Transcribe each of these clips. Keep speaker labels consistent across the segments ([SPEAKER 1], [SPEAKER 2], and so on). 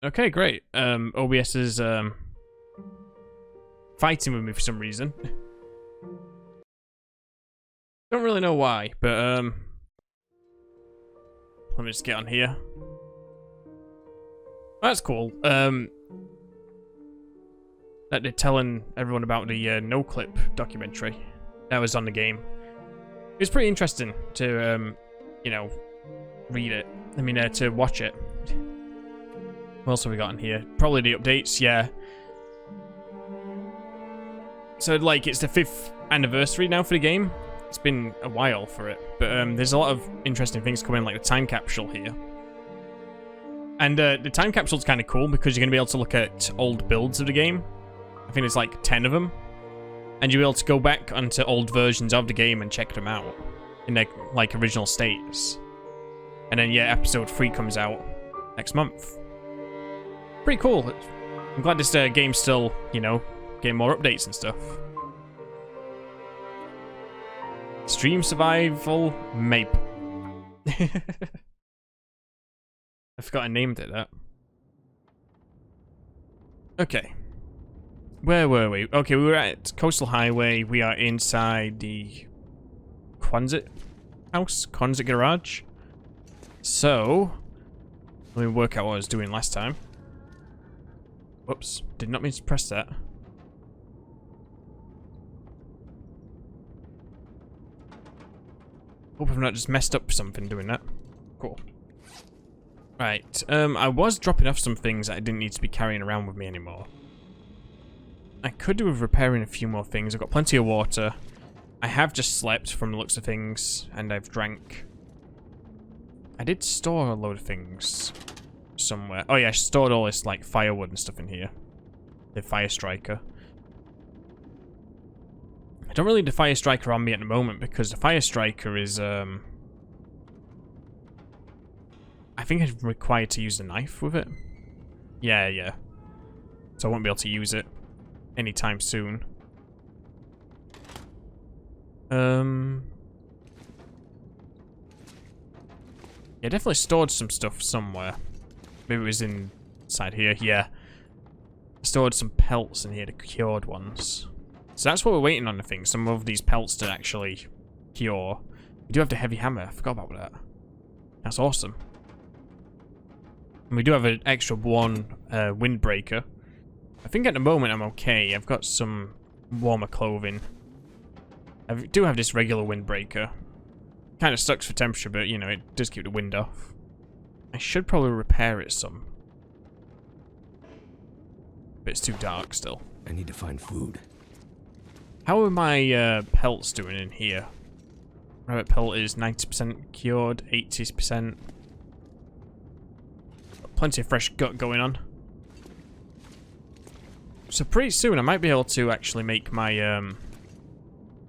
[SPEAKER 1] Okay, great. OBS is fighting with me for some reason. Don't really know why, but let me just get on here. That's cool. That they're telling everyone about the No Clip documentary that was on the game. It was pretty interesting to you know, read it. I mean, to watch it. What else have we got in here? Probably the updates, yeah. So, like, it's the 5th anniversary now for the game. It's been a while for it. But there's a lot of interesting things coming, like the time capsule here. And the time capsule's kind of cool because you're going to be able to look at old builds of the game. I think there's like 10 of them. And you'll be able to go back onto old versions of the game and check them out in their, like, original states. And then, yeah, episode 3 comes out next month. Pretty cool. I'm glad this game's still, you know, getting more updates and stuff. Stream survival map. I forgot I named it that. Okay. Where were we? Okay, we were at Coastal Highway. We are inside the Quonset house, Quonset garage. So, let me work out what I was doing last time. Whoops, did not mean to press that. Hope I've not just messed up something doing that. Cool. Right, I was dropping off some things that I didn't need to be carrying around with me anymore. I could do with repairing a few more things. I've got plenty of water. I have just slept from the looks of things, and I've drank. I did store a load of things somewhere. Oh yeah, I stored all this, like, firewood and stuff in here. The fire striker. I don't really need the fire striker on me at the moment because the fire striker is, I think I'm required to use the knife with it. Yeah. So I won't be able to use it anytime soon. Yeah, definitely stored some stuff somewhere. Maybe it was inside here. Yeah. Stored some pelts in here, the cured ones. So that's what we're waiting on, I think. Some of these pelts to actually cure. We do have the heavy hammer. I forgot about that. That's awesome. And we do have an extra one windbreaker. I think at the moment I'm okay. I've got some warmer clothing. I do have this regular windbreaker. Kind of sucks for temperature, but, you know, it does keep the wind off. I should probably repair it some. But it's too dark still.
[SPEAKER 2] I need to find food.
[SPEAKER 1] How are my pelts doing in here? Rabbit pelt is 90% cured, 80%. Plenty of fresh gut going on. So pretty soon I might be able to actually make my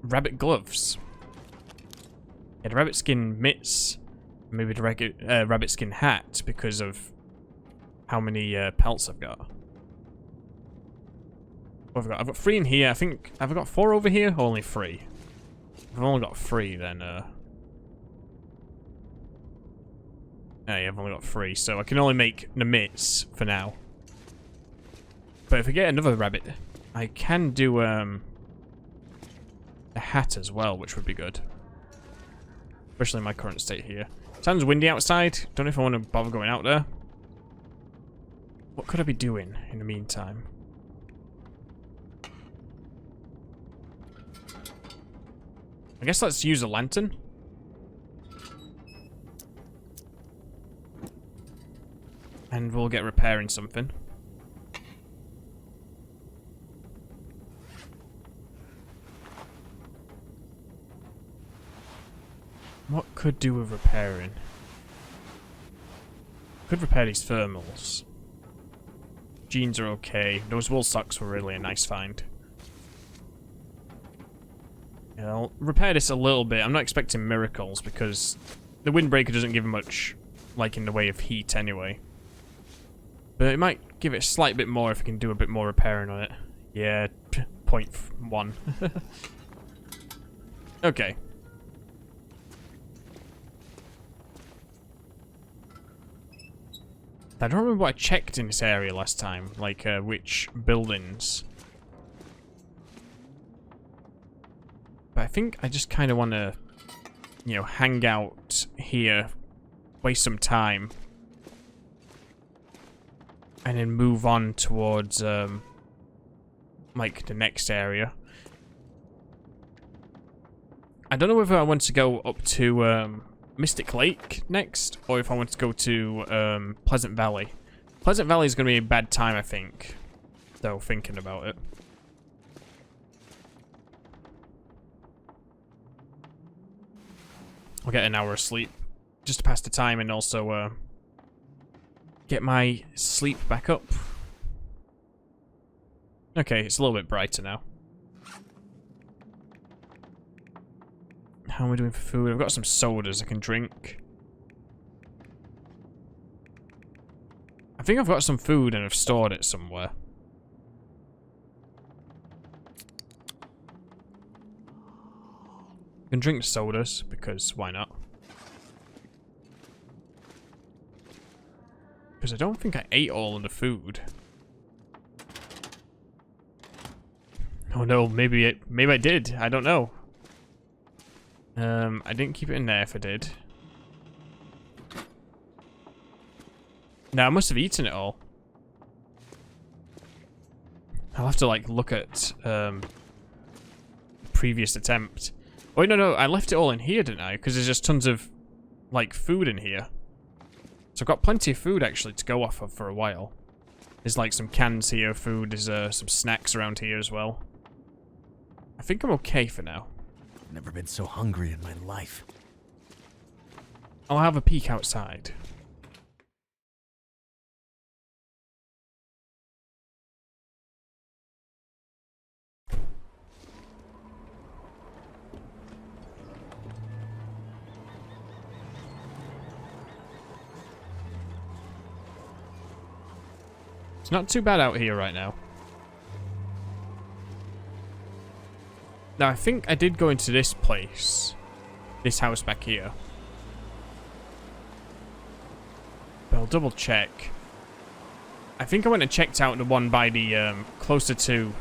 [SPEAKER 1] rabbit gloves. Yeah, the rabbit skin mitts. Maybe the rabbit skin hat because of how many pelts I've got. What have I got? I've got 3 in here. I think, have I got 4 over here? Or only 3? If I've only got 3, then yeah, I've only got 3, so I can only make the mitts for now. But if I get another rabbit, I can do a hat as well, which would be good. Especially in my current state here. Sounds windy outside. Don't know if I want to bother going out there. What could I be doing in the meantime? I guess let's use a lantern. And we'll get repairing something. What could do with repairing? Could repair these thermals. Jeans are okay. Those wool socks were really a nice find. Yeah, I'll repair this a little bit. I'm not expecting miracles because the windbreaker doesn't give much, like, in the way of heat anyway. But it might give it a slight bit more if I can do a bit more repairing on it. Yeah, 0.1. Okay. I don't remember what I checked in this area last time, like which buildings. But I think I just kind of want to, you know, hang out here, waste some time, and then move on towards, like, the next area. I don't know whether I want to go up to, Mystic Lake next, or if I want to go to, Pleasant Valley. Pleasant Valley is going to be a bad time, I think, though, thinking about it. I'll get an hour of sleep just to pass the time and also get my sleep back up. Okay, it's a little bit brighter now. How am I doing for food? I've got some sodas I can drink. I think I've got some food and I've stored it somewhere. I can drink sodas, because why not? Because I don't think I ate all of the food. Oh no, maybe I did. I don't know. I didn't keep it in there if I did. No, I must have eaten it all. I'll have to, like, look at, the previous attempt. Wait, no, I left it all in here, didn't I? Because there's just tons of, like, food in here. So I've got plenty of food, actually, to go off of for a while. There's, like, some cans here, food. There's, some snacks around here as well. I think I'm okay for now.
[SPEAKER 2] I've never been so hungry in my life.
[SPEAKER 1] I'll have a peek outside. It's not too bad out here right now. Now, I think I did go into this place. This house back here. But I'll double check. I think I went and checked out the one by the, closer to,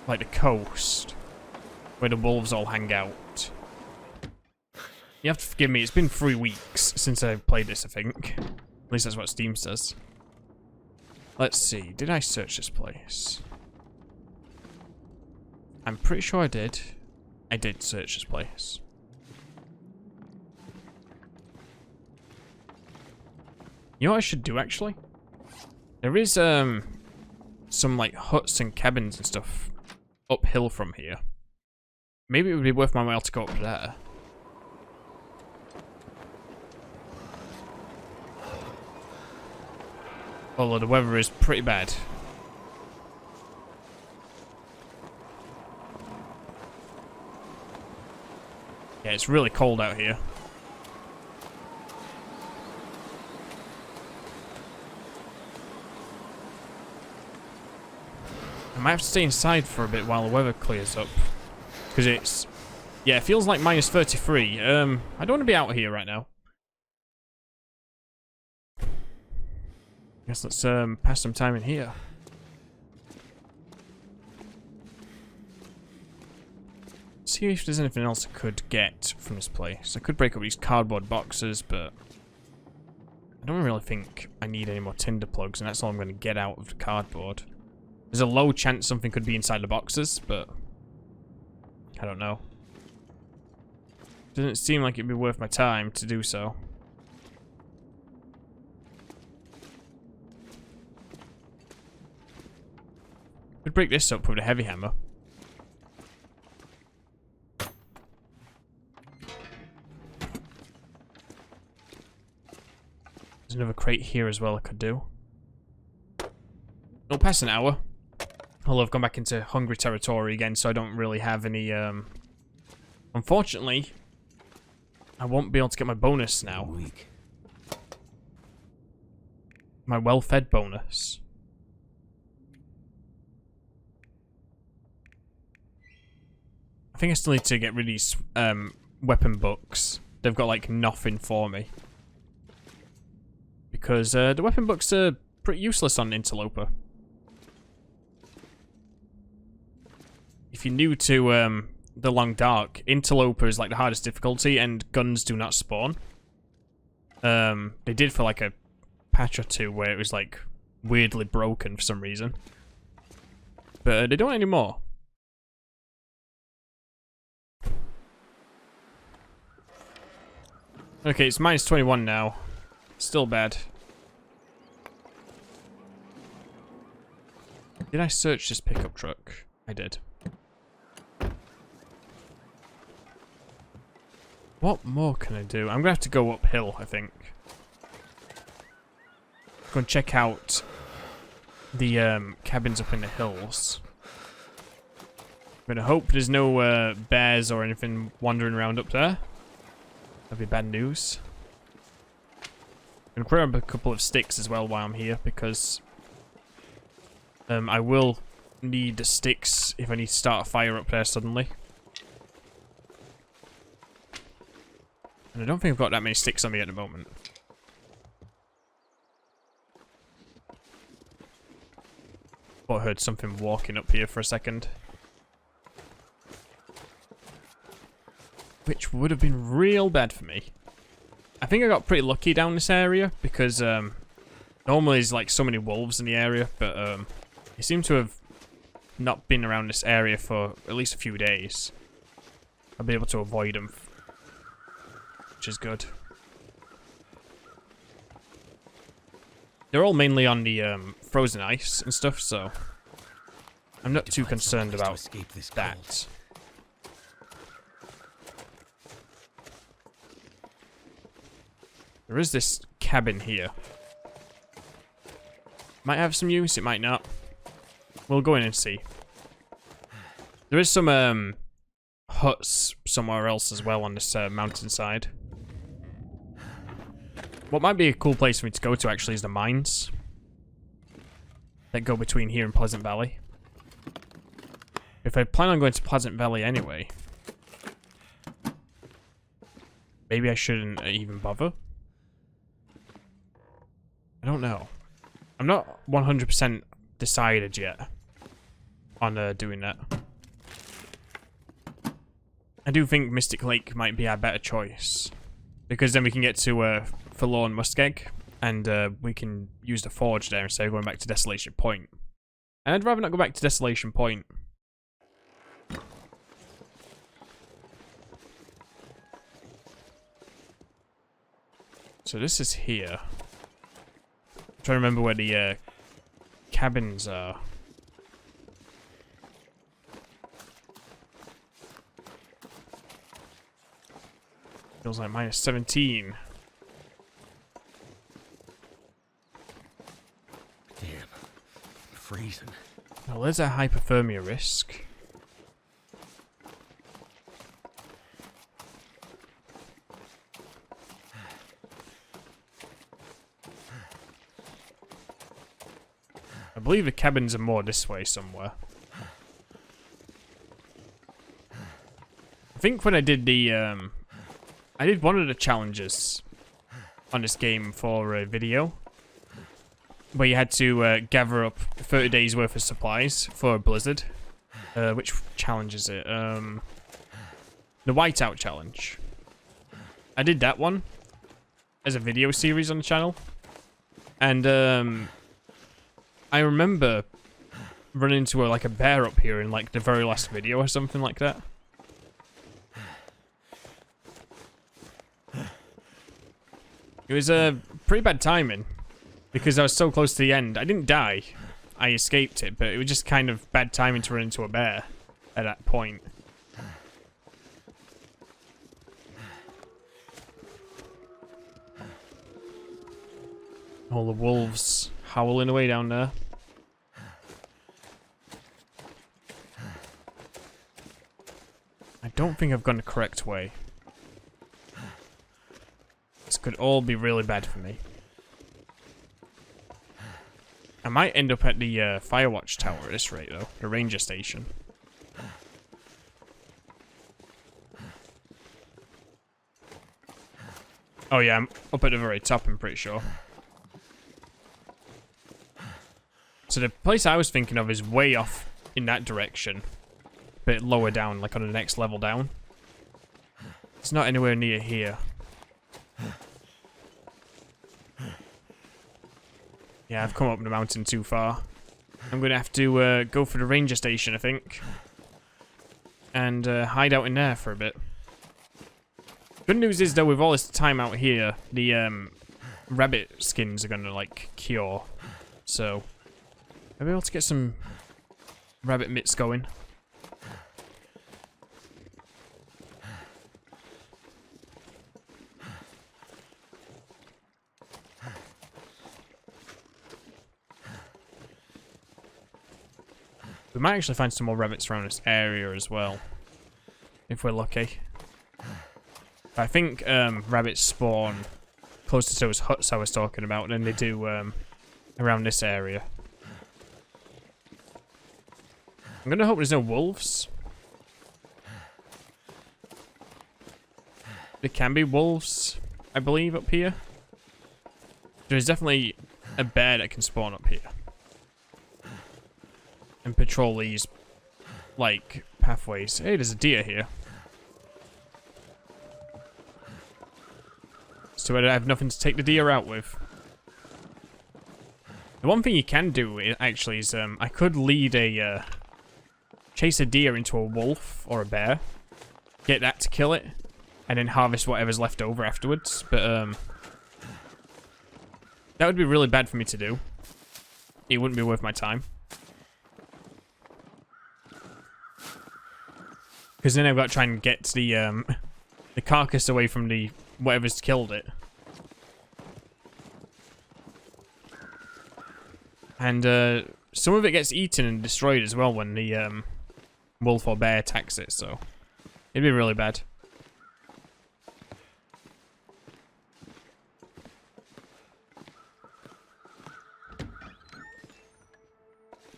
[SPEAKER 1] like, the coast. Where the wolves all hang out. You have to forgive me, it's been 3 weeks since I played this, I think. At least that's what Steam says. Let's see, did I search this place? I'm pretty sure I did. I did search this place. You know what I should do, actually? There is, some, like, huts and cabins and stuff uphill from here. Maybe it would be worth my while to go up there. Although the weather is pretty bad. Yeah, it's really cold out here. I might have to stay inside for a bit while the weather clears up. Because it's... yeah, it feels like minus 33. I don't want to be out here right now. Guess let's pass some time in here. See if there's anything else I could get from this place. I could break up these cardboard boxes, but I don't really think I need any more tinder plugs, and that's all I'm going to get out of the cardboard. There's a low chance something could be inside the boxes, but I don't know. Doesn't seem like it'd be worth my time to do so. Could break this up with a heavy hammer. There's another crate here as well I could do. Not past an hour. Although I've gone back into hungry territory again, so I don't really have any, unfortunately, I won't be able to get my bonus now. My well-fed bonus. I think I still need to get rid of these, weapon books. They've got, like, nothing for me. because the weapon books are pretty useless on Interloper. If you're new to the Long Dark, Interloper is like the hardest difficulty, and guns do not spawn. They did for like a patch or two where it was like weirdly broken for some reason, but they don't anymore. Okay, it's minus 21 now. Still bad. Did I search this pickup truck? I did. What more can I do? I'm gonna have to go uphill, I think. Go and check out the cabins up in the hills. I'm gonna hope there's no bears or anything wandering around up there. That'd be bad news. I'm gonna grab a couple of sticks as well while I'm here, because I will need sticks if I need to start a fire up there suddenly. And I don't think I've got that many sticks on me at the moment. Thought I heard something walking up here for a second. Which would have been real bad for me. I think I got pretty lucky down this area, because normally there's like so many wolves in the area, but they seem to have not been around this area for at least a few days. I'll be able to avoid them, which is good. They're all mainly on the frozen ice and stuff, so I'm not too concerned about that. There is this cabin here. Might have some use, it might not. We'll go in and see. There is some huts somewhere else as well on this mountainside. What might be a cool place for me to go to actually is the mines that go between here and Pleasant Valley. If I plan on going to Pleasant Valley anyway, maybe I shouldn't even bother. I don't know. I'm not 100% decided yet on doing that. I do think Mystic Lake might be our better choice, because then we can get to Forlorn Muskeg, and we can use the forge there instead of going back to Desolation Point. And I'd rather not go back to Desolation Point. So this is here. I'm trying to remember where the cabins are. Feels like minus 17.
[SPEAKER 2] Damn, I'm freezing.
[SPEAKER 1] Well, there's a hypothermia risk. I believe the cabins are more this way somewhere. I think when I did the, I did one of the challenges on this game for a video, where you had to gather up 30 days worth of supplies for a blizzard. Which challenge is it? The Whiteout challenge. I did that one as a video series on the channel, and I remember running into like a bear up here in like the very last video or something like that. It was pretty bad timing, because I was so close to the end. I didn't die. I escaped it, but it was just kind of bad timing to run into a bear at that point. All the wolves howling away down there. I don't think I've gone the correct way. This could all be really bad for me. I might end up at the Firewatch Tower at this rate, though. The ranger station. Oh yeah, I'm up at the very top, I'm pretty sure. So the place I was thinking of is way off in that direction. A bit lower down, like on the next level down. It's not anywhere near here. Yeah, I've come up the mountain too far. I'm going to have to go for the ranger station, I think. And hide out in there for a bit. Good news is, though, with all this time out here, the rabbit skins are going to, like, cure. So, I'll be able to get some rabbit mitts going. We might actually find some more rabbits around this area as well, if we're lucky. I think rabbits spawn closer to those huts I was talking about than they do around this area. I'm gonna hope there's no wolves. There can be wolves, I believe, up here. There's definitely a bear that can spawn up here. And patrol these, like, pathways. Hey, there's a deer here. So I have nothing to take the deer out with. The one thing you can do, actually, is I could lead a, chase a deer into a wolf or a bear. Get that to kill it. And then harvest whatever's left over afterwards. But, that would be really bad for me to do. It wouldn't be worth my time. Because then I've got to try and get the carcass away from the whatever's killed it. And some of it gets eaten and destroyed as well when the wolf or bear attacks it, so it'd be really bad.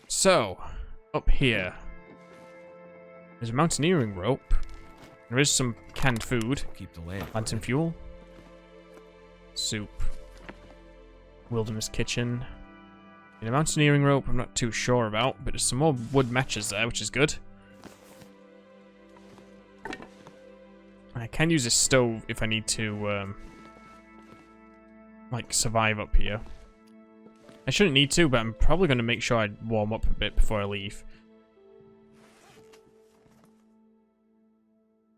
[SPEAKER 1] So, up here. There's a mountaineering rope. There is some canned food.
[SPEAKER 2] Keep the lamp.
[SPEAKER 1] Lantern fuel. Soup. Wilderness kitchen. And a mountaineering rope I'm not too sure about, but there's some more wood matches there, which is good. I can use a stove if I need to, like, survive up here. I shouldn't need to, but I'm probably going to make sure I warm up a bit before I leave.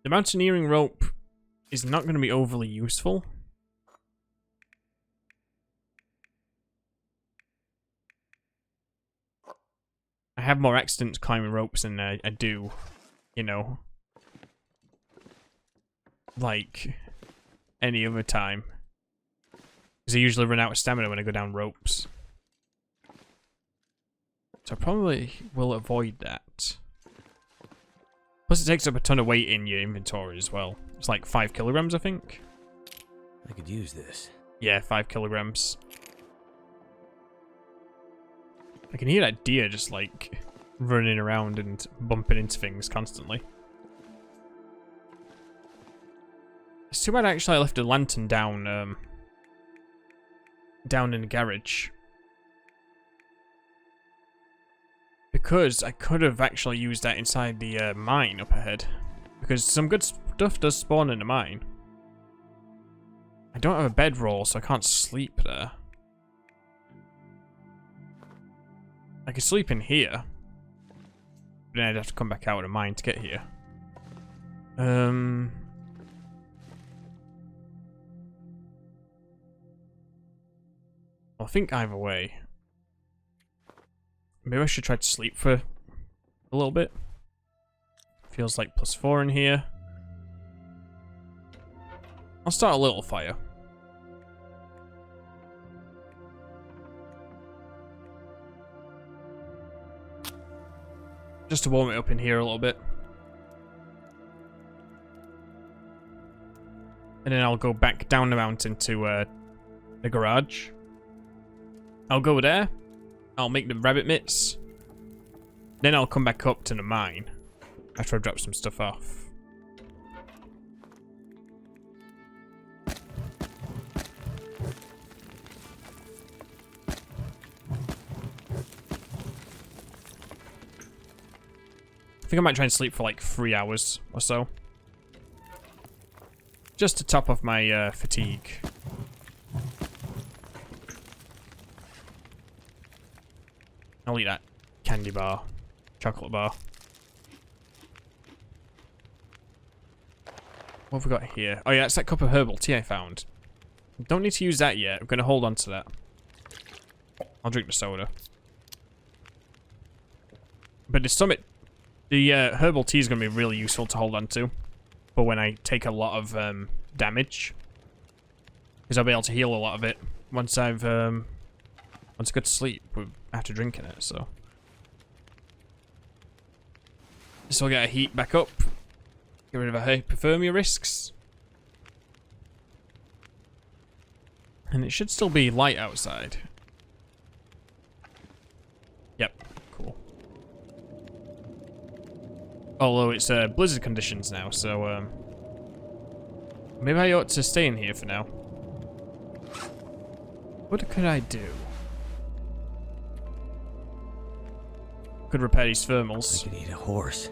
[SPEAKER 1] The mountaineering rope is not going to be overly useful. I have more accidents climbing ropes than I do, you know, like any other time. Because I usually run out of stamina when I go down ropes. So I probably will avoid that. Plus it takes up a ton of weight in your inventory as well. It's like 5 kilograms, I think.
[SPEAKER 2] I could use this.
[SPEAKER 1] Yeah, 5 kilograms. I can hear that deer just like running around and bumping into things constantly. It's too bad actually I left a lantern down down in the garage. Because I could have actually used that inside the mine up ahead. Because some good stuff does spawn in the mine. I don't have a bedroll, so I can't sleep there. I could sleep in here. But then I'd have to come back out of the mine to get here. I think either way. Maybe I should try to sleep for a little bit. Feels like +4 in here. I'll start a little fire. Just to warm it up in here a little bit. And then I'll go back down the mountain to the garage. I'll go there. I'll make the rabbit mitts. Then I'll come back up to the mine after I drop some stuff off. think I might try and sleep for like 3 hours or so. Just to top off my fatigue. I'll eat that candy bar. Chocolate bar. What have we got here? Oh yeah, that's that cup of herbal tea I found. Don't need to use that yet. I'm going to hold on to that. I'll drink the soda. But the summit... The herbal tea is going to be really useful to hold on to. For when I take a lot of damage. Because I'll be able to heal a lot of it once I've... once I go to sleep after drinking it, so... This will get our heat back up. Get rid of our hypothermia risks. And it should still be light outside. Yep, cool. Although it's blizzard conditions now, so maybe I ought to stay in here for now. What could I do? Could repair these thermals.
[SPEAKER 2] I could eat a horse.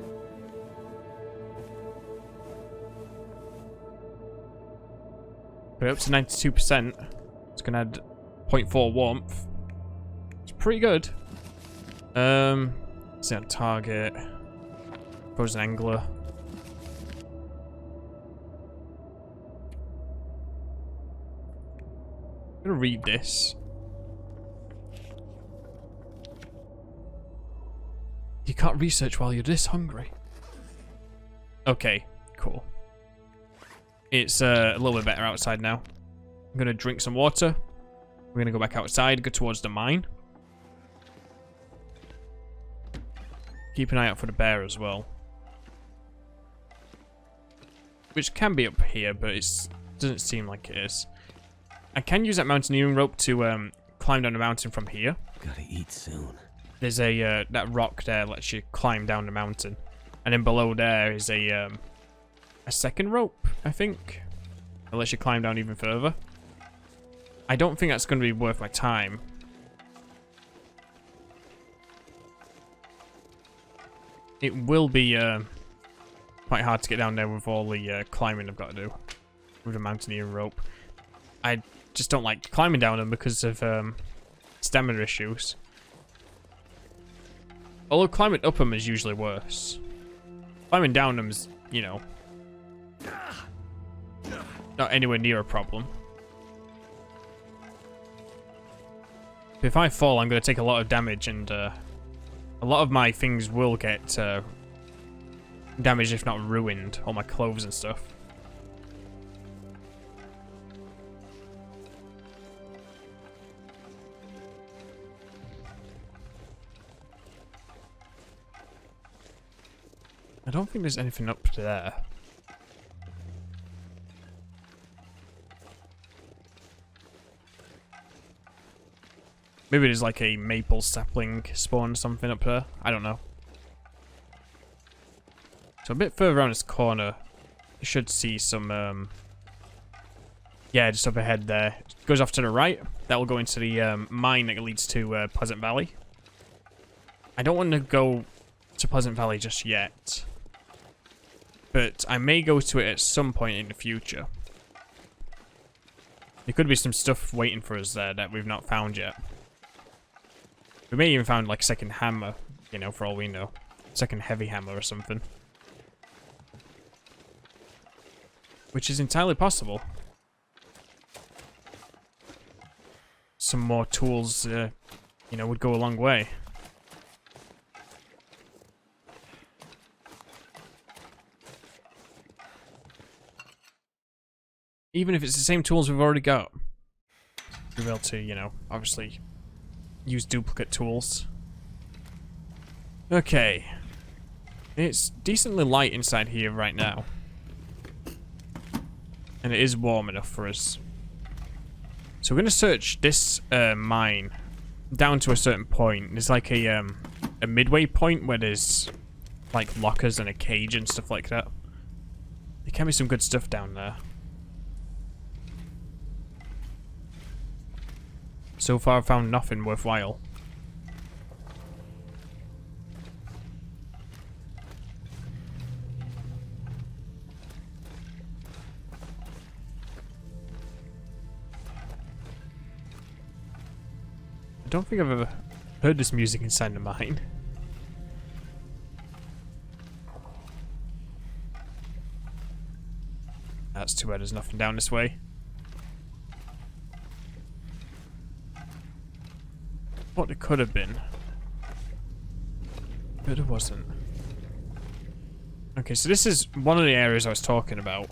[SPEAKER 1] Put it up to 92%. It's gonna add 0.4 warmth. It's pretty good. Stay on target. Frozen angler. I'm gonna read this. You can't research while you're this hungry. Okay, cool. It's a little bit better outside now. I'm gonna drink some water. We're gonna go back outside, go towards the mine. Keep an eye out for the bear as well. Which can be up here, but it doesn't seem like it is. I can use that mountaineering rope to climb down the mountain from here.
[SPEAKER 2] Gotta eat soon.
[SPEAKER 1] There's a that rock there lets you climb down the mountain, and then below there is a second rope, I think, that lets you climb down even further. I don't think that's going to be worth my time. It will be quite hard to get down there with all the climbing I've got to do with the mountaineering rope. I just don't like climbing down them because of stamina issues. Although climbing up them is usually worse. Climbing down them is, you know, not anywhere near a problem. If I fall, I'm going to take a lot of damage, and a lot of my things will get damaged, if not ruined. All my clothes and stuff. I don't think there's anything up there. Maybe there's like a maple sapling spawn or something up there. I don't know. So a bit further around this corner, you should see some, yeah, just up ahead there. It goes off to the right. That will go into the mine that leads to Pleasant Valley. I don't want to go to Pleasant Valley just yet. But I may go to it at some point in the future. There could be some stuff waiting for us there that we've not found yet. We may even find like a second hammer, you know, for all we know. Second heavy hammer or something. Which is entirely possible. Some more tools, you know, would go a long way. Even if it's the same tools we've already got. We'll be able to, you know, obviously use duplicate tools. Okay. It's decently light inside here right now. And it is warm enough for us. So we're going to search this mine down to a certain point. There's like a midway point where there's like lockers and a cage and stuff like that. There can be some good stuff down there. So far I've found nothing worthwhile. don't think I've ever heard this music inside the mine. That's too bad there's nothing down this way. What it could have been. But it wasn't. Okay, so this is one of the areas I was talking about.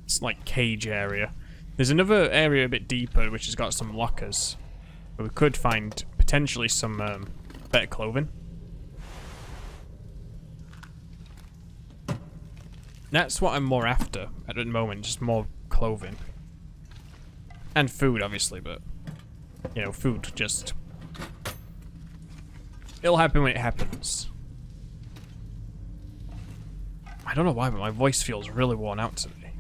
[SPEAKER 1] It's like cage area. There's another area a bit deeper which has got some lockers. Where we could find potentially some better clothing. That's what I'm more after at the moment, just more clothing. And food, obviously, but... You know, food just... It'll happen when it happens. I don't know why, but my voice feels really worn out today.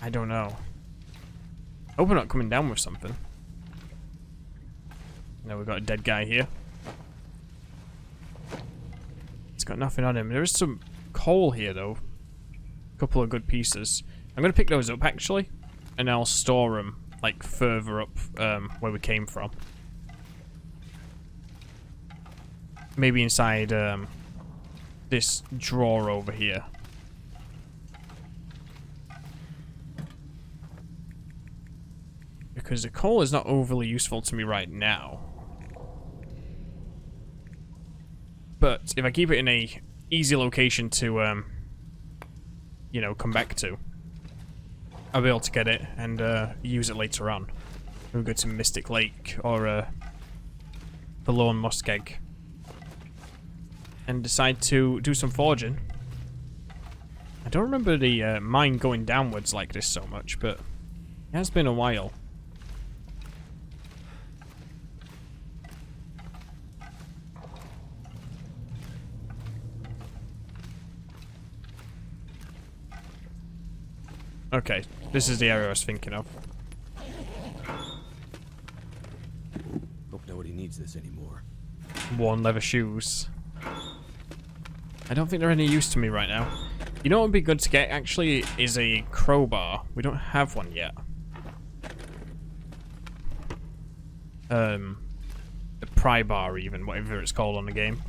[SPEAKER 1] I don't know. Hope we're not coming down with something. Now we've got a dead guy here. It's got nothing on him. There is some coal here, though. A couple of good pieces. I'm going to pick those up, actually. And I'll store them, like, further up where we came from. Maybe inside this drawer over here. Because the coal is not overly useful to me right now. But if I keep it in a easy location to, you know, come back to, I'll be able to get it and use it later on. We'll go to Mystic Lake or the Lone Muskeg and decide to do some foraging. I don't remember the mine going downwards like this so much, but it has been a while. Okay, this is the area I was thinking of.
[SPEAKER 2] Hope nobody needs this anymore.
[SPEAKER 1] Worn leather shoes. I don't think they're any use to me right now. You know what would be good to get, actually, is a crowbar. We don't have one yet. A pry bar, even, whatever it's called on the game.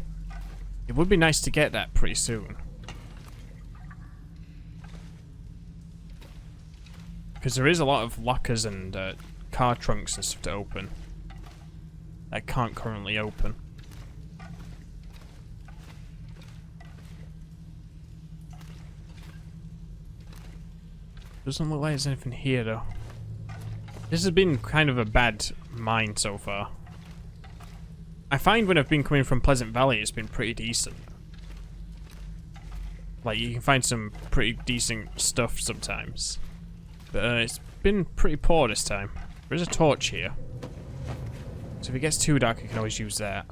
[SPEAKER 1] It would be nice to get that pretty soon. Because there is a lot of lockers and car trunks and stuff to open. I can't currently open. Doesn't look like there's anything here though. This has been kind of a bad mine so far. I find when I've been coming from Pleasant Valley it's been pretty decent. Like you can find some pretty decent stuff sometimes. But it's been pretty poor this time. There is a torch here. So if it gets too dark, I can always use that.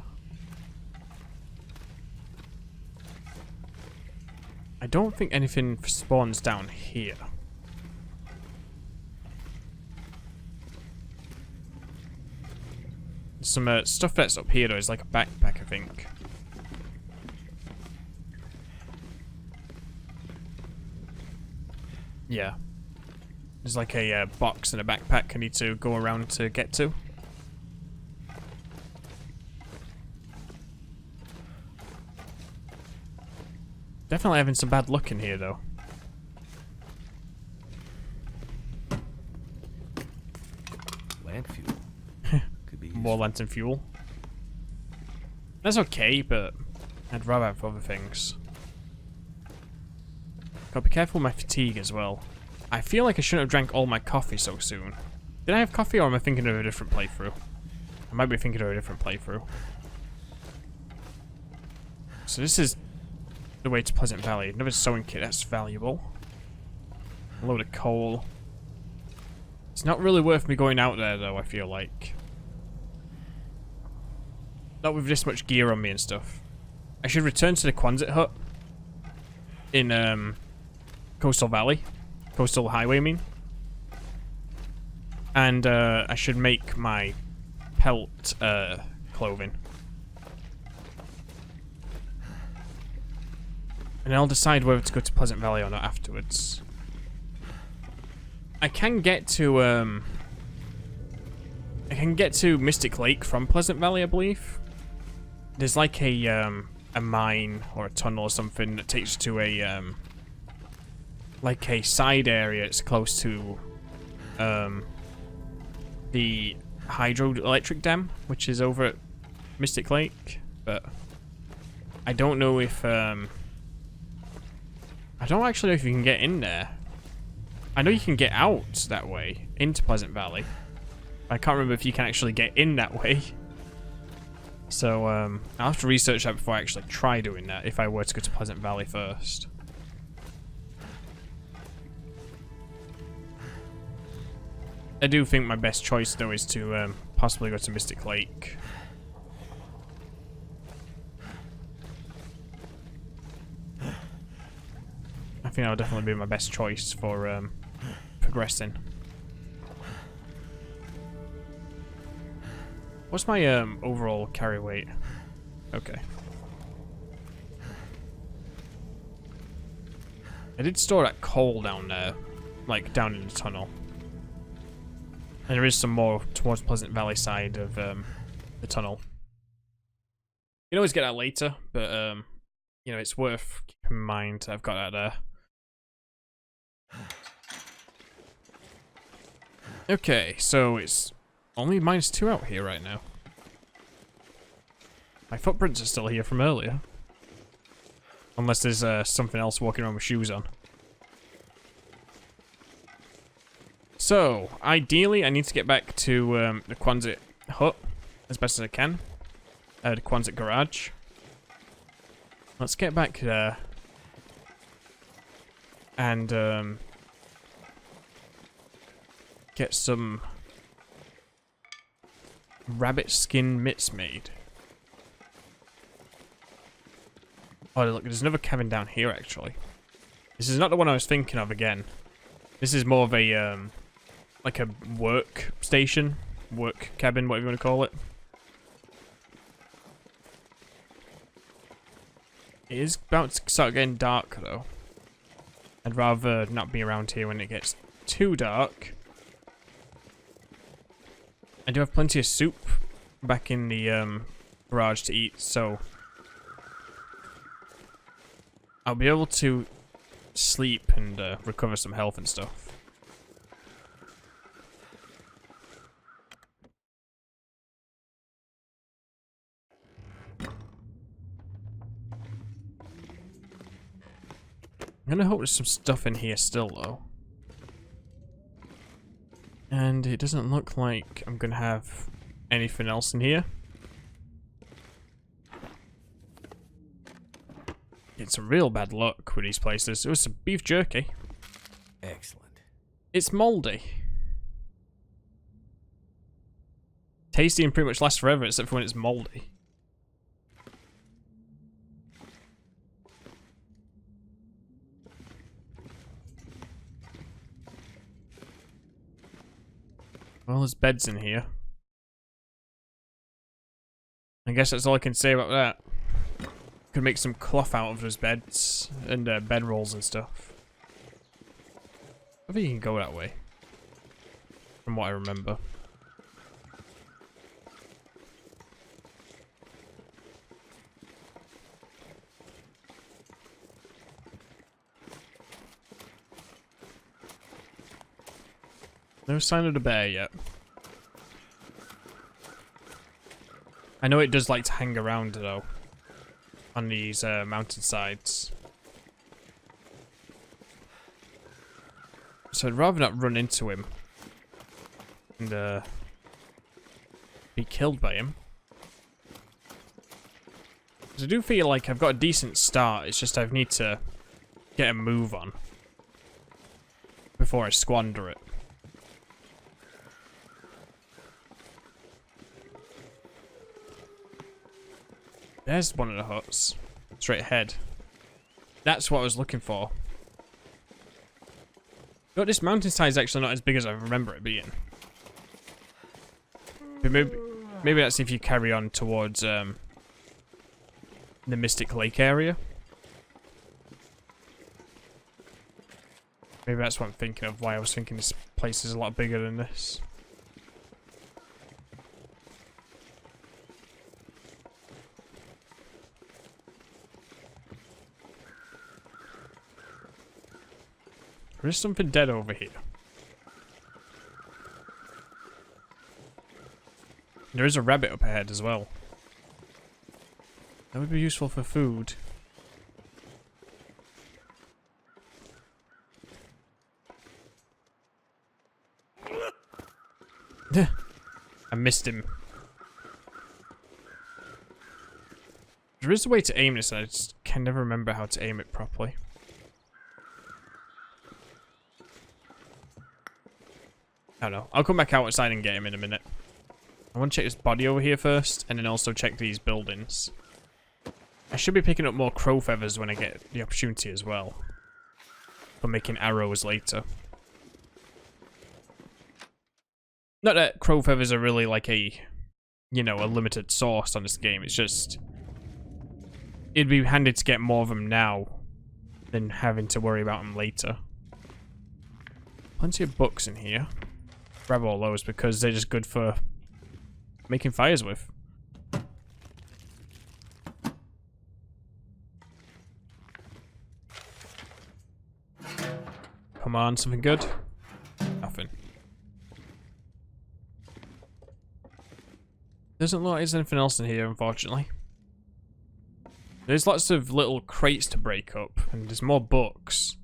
[SPEAKER 1] I don't think anything spawns down here. Some stuff that's up here though is like a backpack, I think. Yeah. There's like a box and a backpack I need to go around to get to. Definitely having some bad luck in here though.
[SPEAKER 2] Lamp fuel. Could be
[SPEAKER 1] More lantern fuel. That's okay, but I'd rather have other things. Gotta be careful with my fatigue as well. I feel like I shouldn't have drank all my coffee so soon. Did I have coffee or am I thinking of a different playthrough? I might be thinking of a different playthrough. So this is the way to Pleasant Valley. Another sewing kit, that's valuable. A load of coal. It's not really worth me going out there though, I feel like. Not with this much gear on me and stuff. I should return to the Quonset hut in Coastal Valley. Coastal Highway, I mean. And I should make my pelt clothing. And I'll decide whether to go to Pleasant Valley or not afterwards. I can get to Mystic Lake from Pleasant Valley, I believe. There's like a mine or a tunnel or something that takes you to a like a side area. It's close to the hydroelectric dam, which is over at Mystic Lake, but I don't know if I don't actually know if you can get in there. I know you can get out that way into Pleasant Valley. I can't remember if you can actually get in that way. So I'll have to research that before I actually try doing that, if I were to go to Pleasant Valley first. I do think my best choice though is to possibly go to Mystic Lake. I think that would definitely be my best choice for progressing. What's my overall carry weight? Okay. I did store that coal down there, like down in the tunnel. And there is some more towards Pleasant Valley side of the tunnel. You can always get that later, but you know, it's worth keeping in mind I've got that there. Okay, so it's only -2 out here right now. My footprints are still here from earlier. Unless there's something else walking around with shoes on. So, ideally I need to get back to the Quonset hut as best as I can. The Quonset garage. Let's get back there. And get some rabbit skin mitts made. Oh look, there's another cabin down here actually. This is not the one I was thinking of again. This is more of a like a work station, work cabin, whatever you want to call it. It is about to start getting dark though. I'd rather not be around here when it gets too dark. I do have plenty of soup back in the garage to eat, so I'll be able to sleep and recover some health and stuff. I'm gonna hope there's some stuff in here still though. And it doesn't look like I'm gonna have anything else in here. It's a real bad luck with these places. It was some beef jerky.
[SPEAKER 2] Excellent.
[SPEAKER 1] It's moldy. Tasty and pretty much lasts forever except for when it's moldy. Well, there's beds in here. I guess that's all I can say about that. Could make some cloth out of those beds and bed rolls and stuff. I think you can go that way, from what I remember. No sign of the bear yet. I know it does like to hang around though, on these mountainsides. So I'd rather not run into him and be killed by him. Because I do feel like I've got a decent start, it's just I need to get a move on before I squander it. There's one of the huts. Straight ahead. That's what I was looking for. But this mountainside is actually not as big as I remember it being. But maybe that's if you carry on towards the Mystic Lake area. Maybe that's what I'm thinking of, why I was thinking this place is a lot bigger than this. There is something dead over here. There is a rabbit up ahead as well. That would be useful for food. I missed him. There is a way to aim this, I just can never remember how to aim it properly. I don't know. I'll come back outside and get him in a minute. I want to check this body over here first, and then also check these buildings. I should be picking up more crow feathers when I get the opportunity as well. For making arrows later. Not that crow feathers are really like a, you know, a limited source on this game. It's just, it'd be handy to get more of them now than having to worry about them later. Plenty of books in here. Grab all those because they're just good for making fires with. Come on, something good? Nothing. Doesn't look like there's anything else in here, unfortunately. There's lots of little crates to break up, and there's more books.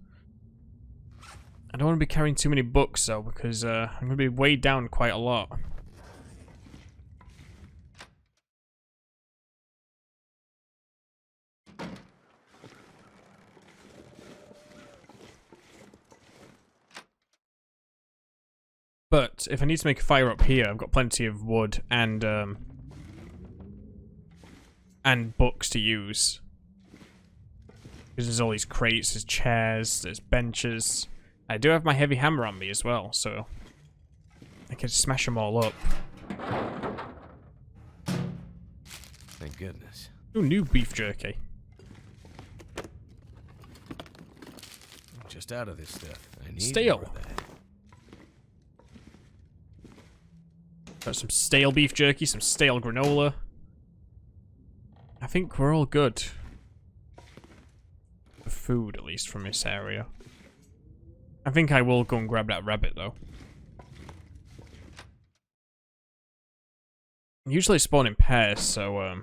[SPEAKER 1] I don't want to be carrying too many books though, because I'm going to be weighed down quite a lot. But if I need to make a fire up here, I've got plenty of wood and books to use. Because there's all these crates, there's chairs, there's benches. I do have my heavy hammer on me as well, so I can smash them all up.
[SPEAKER 2] Thank goodness.
[SPEAKER 1] Ooh, new beef jerky.
[SPEAKER 2] I'm just out of this stuff. I need
[SPEAKER 1] Stale.
[SPEAKER 2] more of that.
[SPEAKER 1] Got some stale beef jerky, some stale granola. I think we're all good. For food, at least, from this area. I think I will go and grab that rabbit, though. Usually spawn in pairs, so,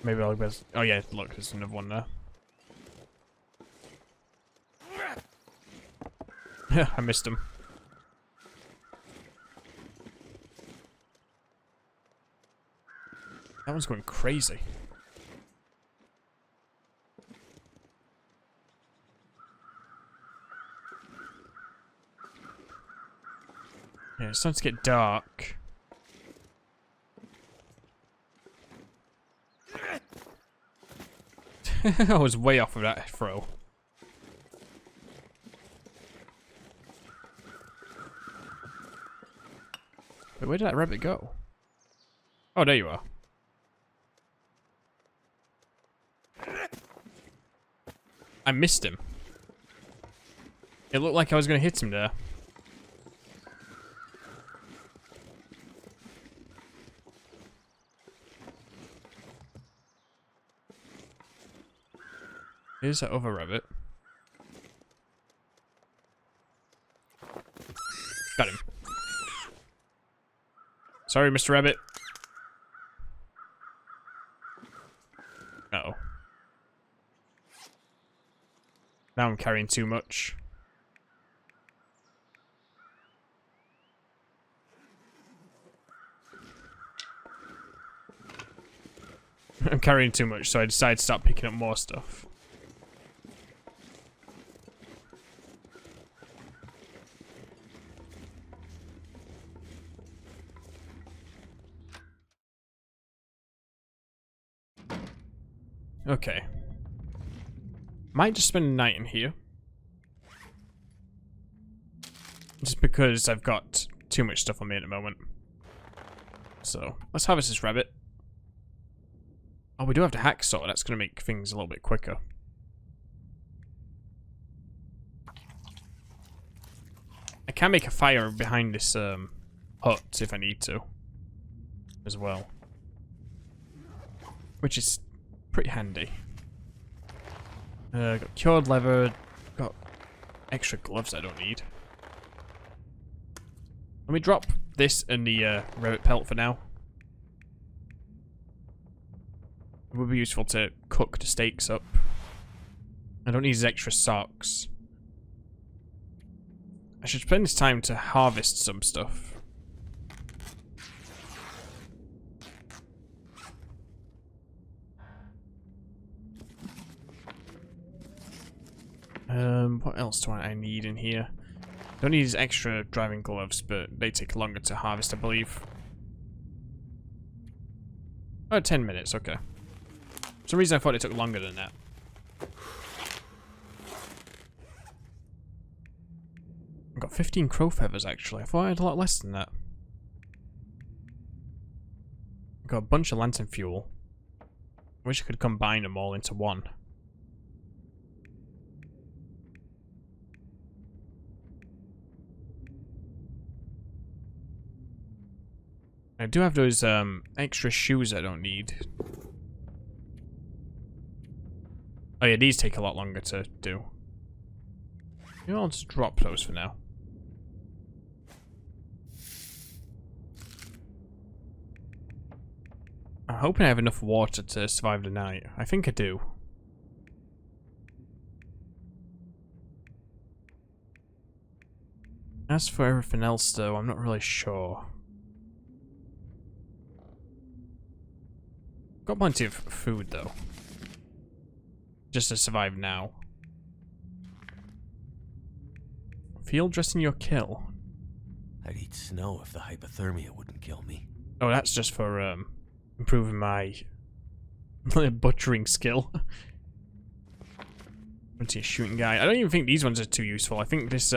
[SPEAKER 1] maybe I'll go... Oh, yeah, look, there's another one there. I missed him. That one's going crazy. Yeah, it's starting to get dark. I was way off of that throw. Wait, where did that rabbit go? Oh, there you are. I missed him. It looked like I was going to hit him there. Here's that other rabbit. Got him. Sorry, Mr. Rabbit. Uh-oh. Now I'm carrying too much. I'm carrying too much, so I decided to start picking up more stuff. Okay. Might just spend a night in here. Just because I've got too much stuff on me at the moment. So, let's harvest this rabbit. Oh, we do have the hacksaw. That's going to make things a little bit quicker. can make a fire behind this hut if I need to, as well, which is pretty handy. Got cured leather, got extra gloves I don't need. Let me drop this and the rabbit pelt for now. It would be useful to cook the steaks up. I don't need these extra socks. I should spend this time to harvest some stuff. What else do I need in here? Don't need these extra driving gloves, but they take longer to harvest, I believe. Oh, 10 minutes, okay. For some reason I thought it took longer than that. I've got 15 crow feathers, actually. I thought I had a lot less than that. I've got a bunch of lantern fuel. I wish I could combine them all into one. I do have those extra shoes I don't need. Oh yeah, these take a lot longer to do. You know, I'll just drop those for now. I'm hoping I have enough water to survive the night. I think I do. As for everything else though, I'm not really sure. Got plenty of food though. Just to survive now. Field dressing your kill.
[SPEAKER 2] I'd eat snow if the hypothermia wouldn't kill me.
[SPEAKER 1] Oh, that's just for improving my butchering skill. What's a shooting guy? I don't even think these ones are too useful. I think this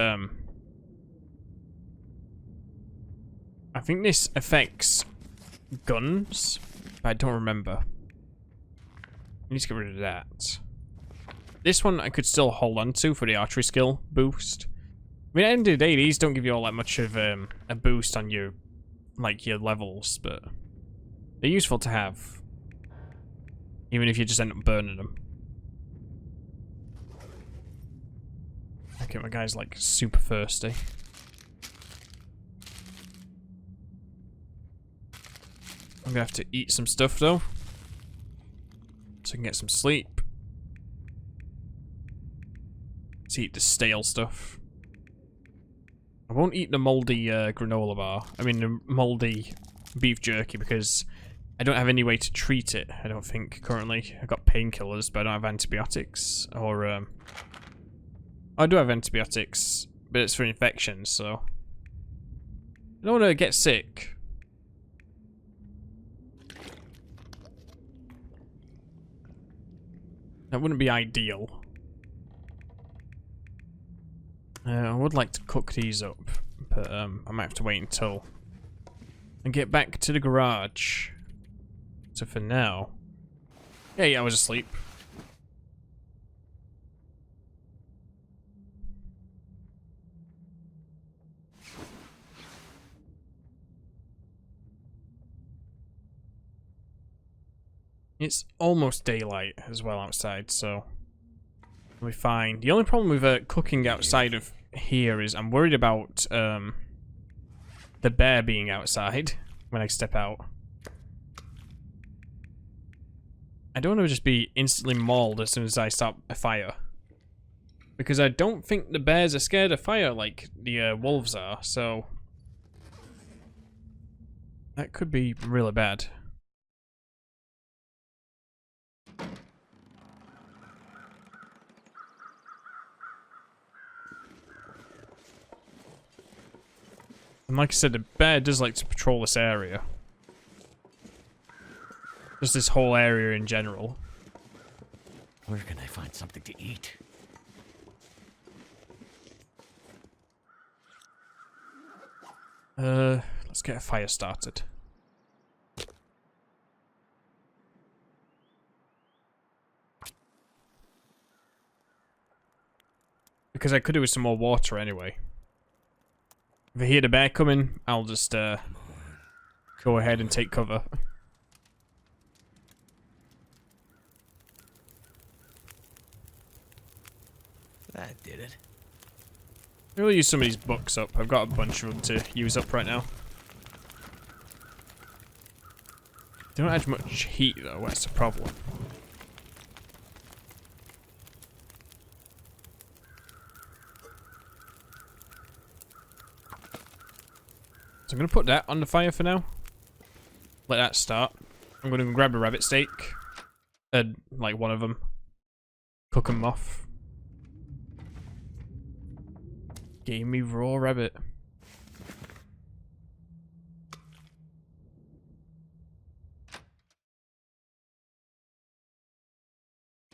[SPEAKER 1] affects guns, but I don't remember. I need to get rid of that. This one I could still hold on to for the archery skill boost. I mean, at the end of the day, these don't give you all that much of a boost on your, like, your levels, but they're useful to have. Even if you just end up burning them. Okay, my guy's, like, super thirsty. I'm gonna have to eat some stuff, though. So I can get some sleep. Let's eat the stale stuff. I won't eat the moldy granola bar. I mean, the moldy beef jerky because I don't have any way to treat it, I don't think, currently. I've got painkillers, but I don't have antibiotics. Or, I do have antibiotics, but it's for infections, so I don't want to get sick. That wouldn't be ideal. I would like to cook these up, but I might have to wait until I get back to the garage. So for now... Yeah, I was asleep. It's almost daylight as well outside, so we'll be fine. The only problem with cooking outside of here is I'm worried about the bear being outside when I step out. I don't want to just be instantly mauled as soon as I start a fire. Because I don't think the bears are scared of fire like the wolves are, so that could be really bad. And like I said, the bear does like to patrol this area. Just this whole area in general.
[SPEAKER 2] Where can I find something to eat?
[SPEAKER 1] Let's get a fire started. Because I could do with some more water anyway. If I hear the bear coming, I'll just go ahead and take cover.
[SPEAKER 2] That did it.
[SPEAKER 1] Maybe I'll use some of these books up. I've got a bunch of them to use up right now. They don't add much heat though, that's the problem. So I'm going to put that on the fire for now. Let that start. I'm going to grab a rabbit steak. Like one of them. Cook them off. Give me raw rabbit.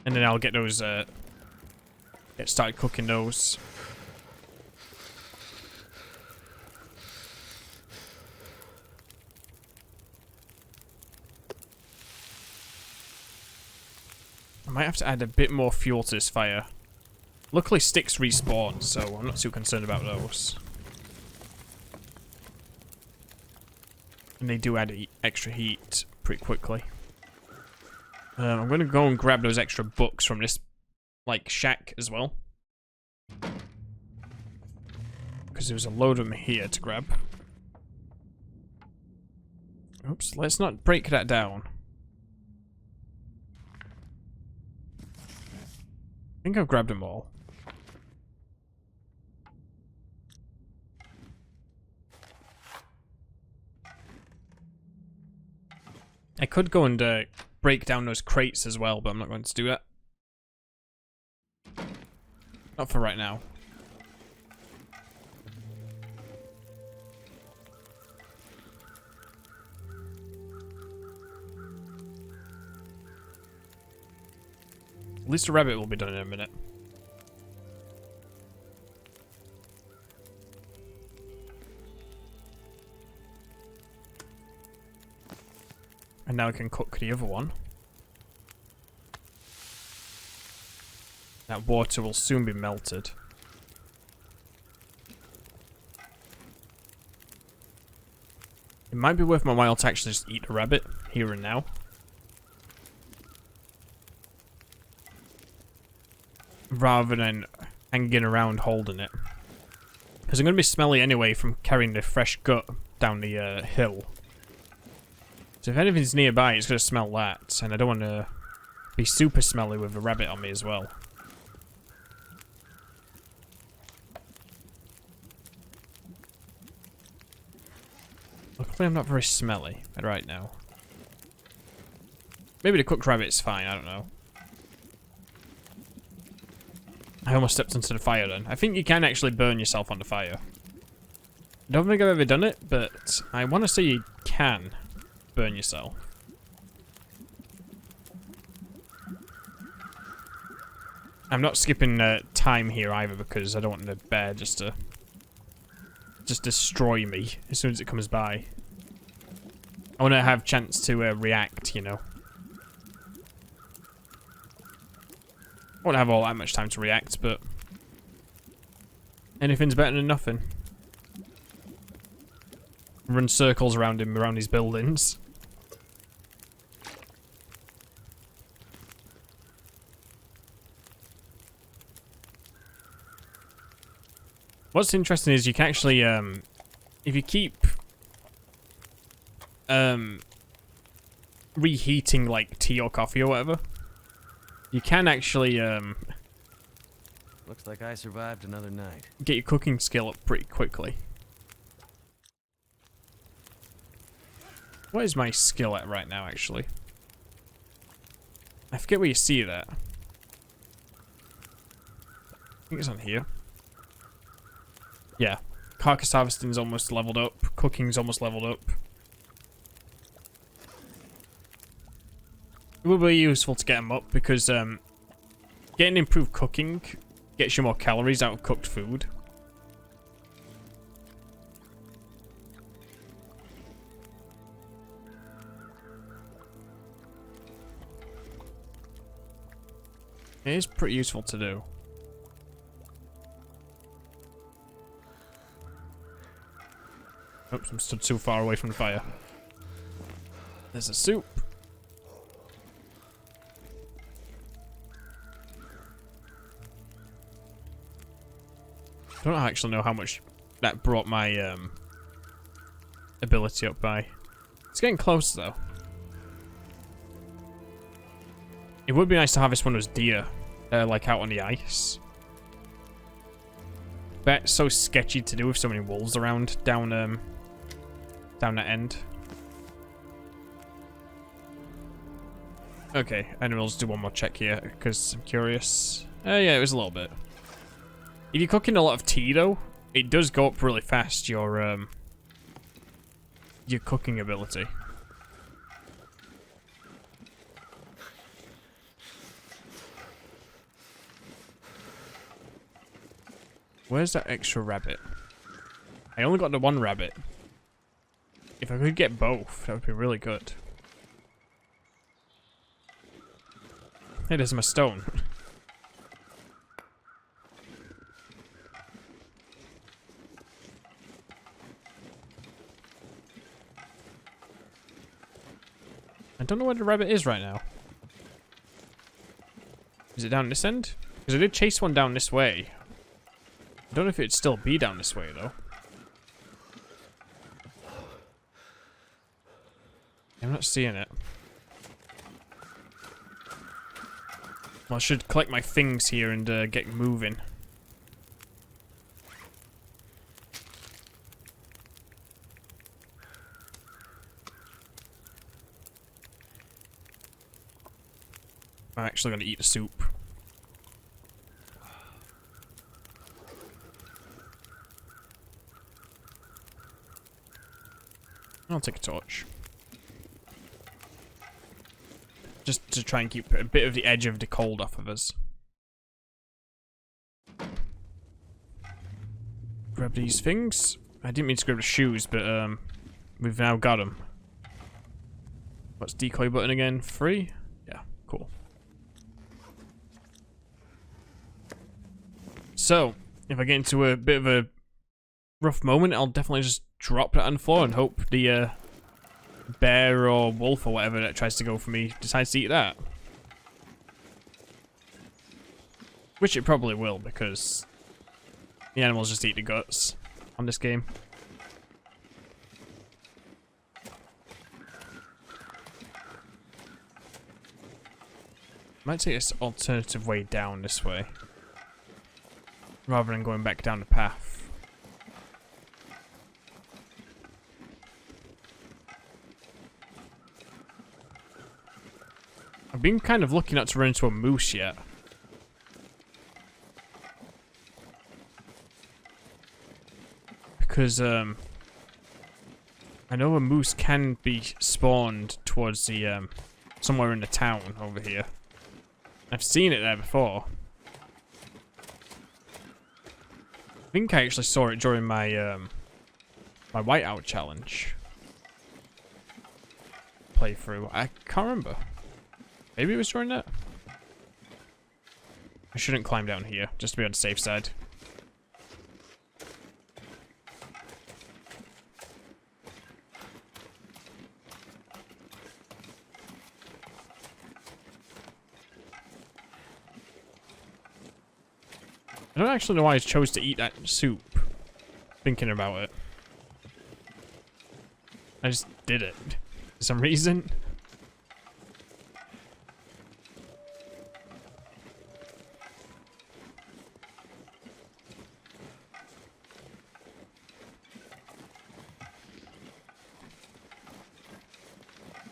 [SPEAKER 1] And then I'll get those, get started cooking those. I might have to add a bit more fuel to this fire. Luckily sticks respawn, so I'm not too concerned about those. And they do add extra heat pretty quickly. I'm going to go and grab those extra books from this, like, shack as well. Because there was a load of them here to grab. Oops, let's not break that down. I think I've grabbed them all. I could go and break down those crates as well, but I'm not going to do that. Not for right now. At least a rabbit will be done in a minute. And now I can cook the other one. That water will soon be melted. It might be worth my while to actually just eat a rabbit here and now. Rather than hanging around holding it. Because I'm going to be smelly anyway from carrying the fresh gut down the hill. So if anything's nearby, it's going to smell that. And I don't want to be super smelly with a rabbit on me as well. Luckily I'm not very smelly right now. Maybe the cooked rabbit's fine, I don't know. I almost stepped into the fire then. I think you can actually burn yourself on the fire. I don't think I've ever done it, but I want to say you can burn yourself. I'm not skipping time here either because I don't want the bear just to destroy me as soon as it comes by. I want to have a chance to react, you know. I won't have all that much time to react, but anything's better than nothing. Run circles around him, around his buildings. What's interesting is you can actually, if you keep reheating like tea or coffee or whatever, you can actually
[SPEAKER 2] Looks like I survived another night.
[SPEAKER 1] get your cooking skill up pretty quickly. What is my skill at right now, actually? I forget where you see that. I think it's on here. Yeah. Carcass harvesting's almost leveled up. Cooking's almost leveled up. It will be useful to get them up because getting improved cooking gets you more calories out of cooked food. It is pretty useful to do. Oops, I'm stood too far away from the fire. There's a soup. I don't actually know how much that brought my ability up by. It's getting close though. It would be nice to harvest one of those deer, like out on the ice. But it's so sketchy to do with so many wolves around down that end. Okay, and we'll just do one more check here because I'm curious. Yeah, it was a little bit. If you're cooking a lot of tea though, it does go up really fast. Your cooking ability. Where's that extra rabbit? I only got the one rabbit. If I could get both, that would be really good. Hey, there's my stone. I don't know where the rabbit is right now. Is it down this end? Because I did chase one down this way. I don't know if it'd still be down this way, though. I'm not seeing it. Well, I should collect my things here and get moving. I'm actually going to eat the soup. I'll take a torch. Just to try and keep a bit of the edge of the cold off of us. Grab these things. I didn't mean to grab the shoes, but we've now got them. What's decoy button again? Free? Yeah, cool. So, if I get into a bit of a rough moment, I'll definitely just drop that on the floor and hope the bear or wolf or whatever that tries to go for me decides to eat that. Which it probably will, because the animals just eat the guts on this game. Might take this alternative way down this way, rather than going back down the path. I've been kind of lucky not to run into a moose yet. Because, I know a moose can be spawned towards the, somewhere in the town over here. I've seen it there before. I think I actually saw it during my, my whiteout challenge playthrough. I can't remember. Maybe it was during that? I shouldn't climb down here, just to be on the safe side. I don't actually know why I chose to eat that soup. Thinking about it. I just did it. For some reason.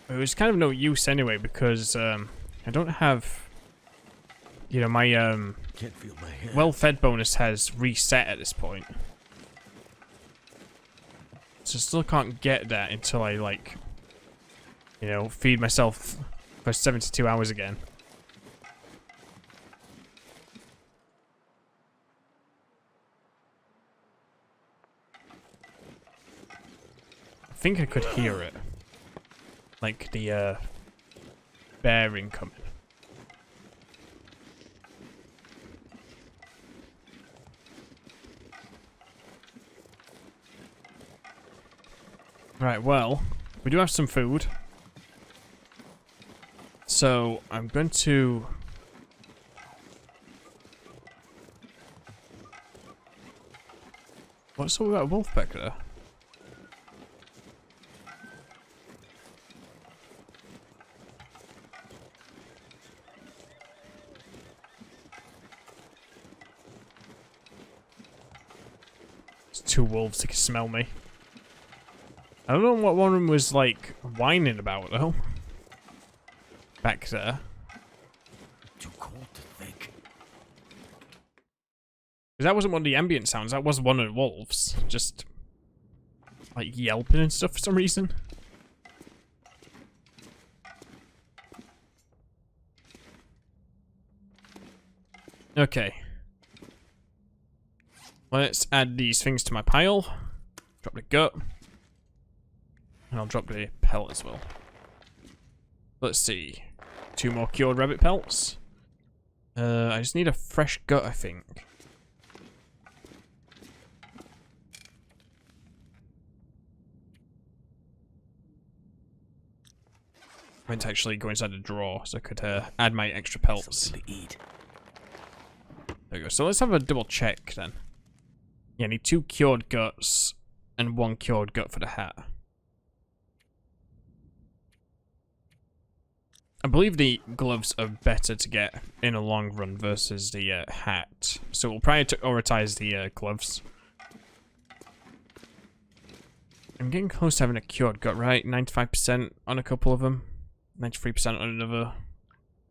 [SPEAKER 1] It was kind of no use anyway because I don't have, you know, my
[SPEAKER 2] Can't feel my hand.
[SPEAKER 1] well-fed bonus has reset at this point, so still can't get that until I like, you know, feed myself for 72 hours again. I think I could hear it. Like the bear incoming. Right, well, we do have some food. So, I'm going to... What's all we got a wolf back there? It's two wolves that can smell me. I don't know what one of them was like whining about though. Back there.
[SPEAKER 2] Too cold to think.
[SPEAKER 1] Because that wasn't one of the ambient sounds, that was one of the wolves. Just like yelping and stuff for some reason. Okay. Let's add these things to my pile. Drop the gut. And I'll drop the pelt as well. Let's see. 2 more cured rabbit pelts. I just need a fresh gut, I think. I meant to actually go inside the drawer so I could add my extra pelts.
[SPEAKER 2] Something to eat.
[SPEAKER 1] There we go. So let's have a double check then. Yeah, I need 2 cured guts and 1 cured gut for the hat. I believe the gloves are better to get in a long run versus the hat. So we'll prioritize the gloves. I'm getting close to having a cured gut, right? 95% on a couple of them. 93% on another.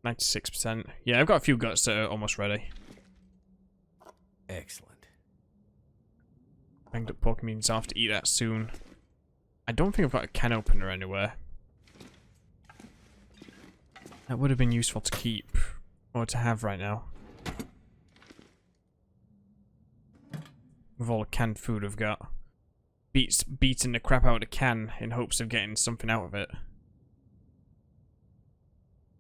[SPEAKER 1] 96%. Yeah, I've got a few guts that are almost ready.
[SPEAKER 2] Excellent.
[SPEAKER 1] Banged up pork means I'll have to eat that soon. I don't think I've got a can opener anywhere. That would have been useful to keep, or to have right now. With all the canned food I've got. Beats beating the crap out of the can in hopes of getting something out of it.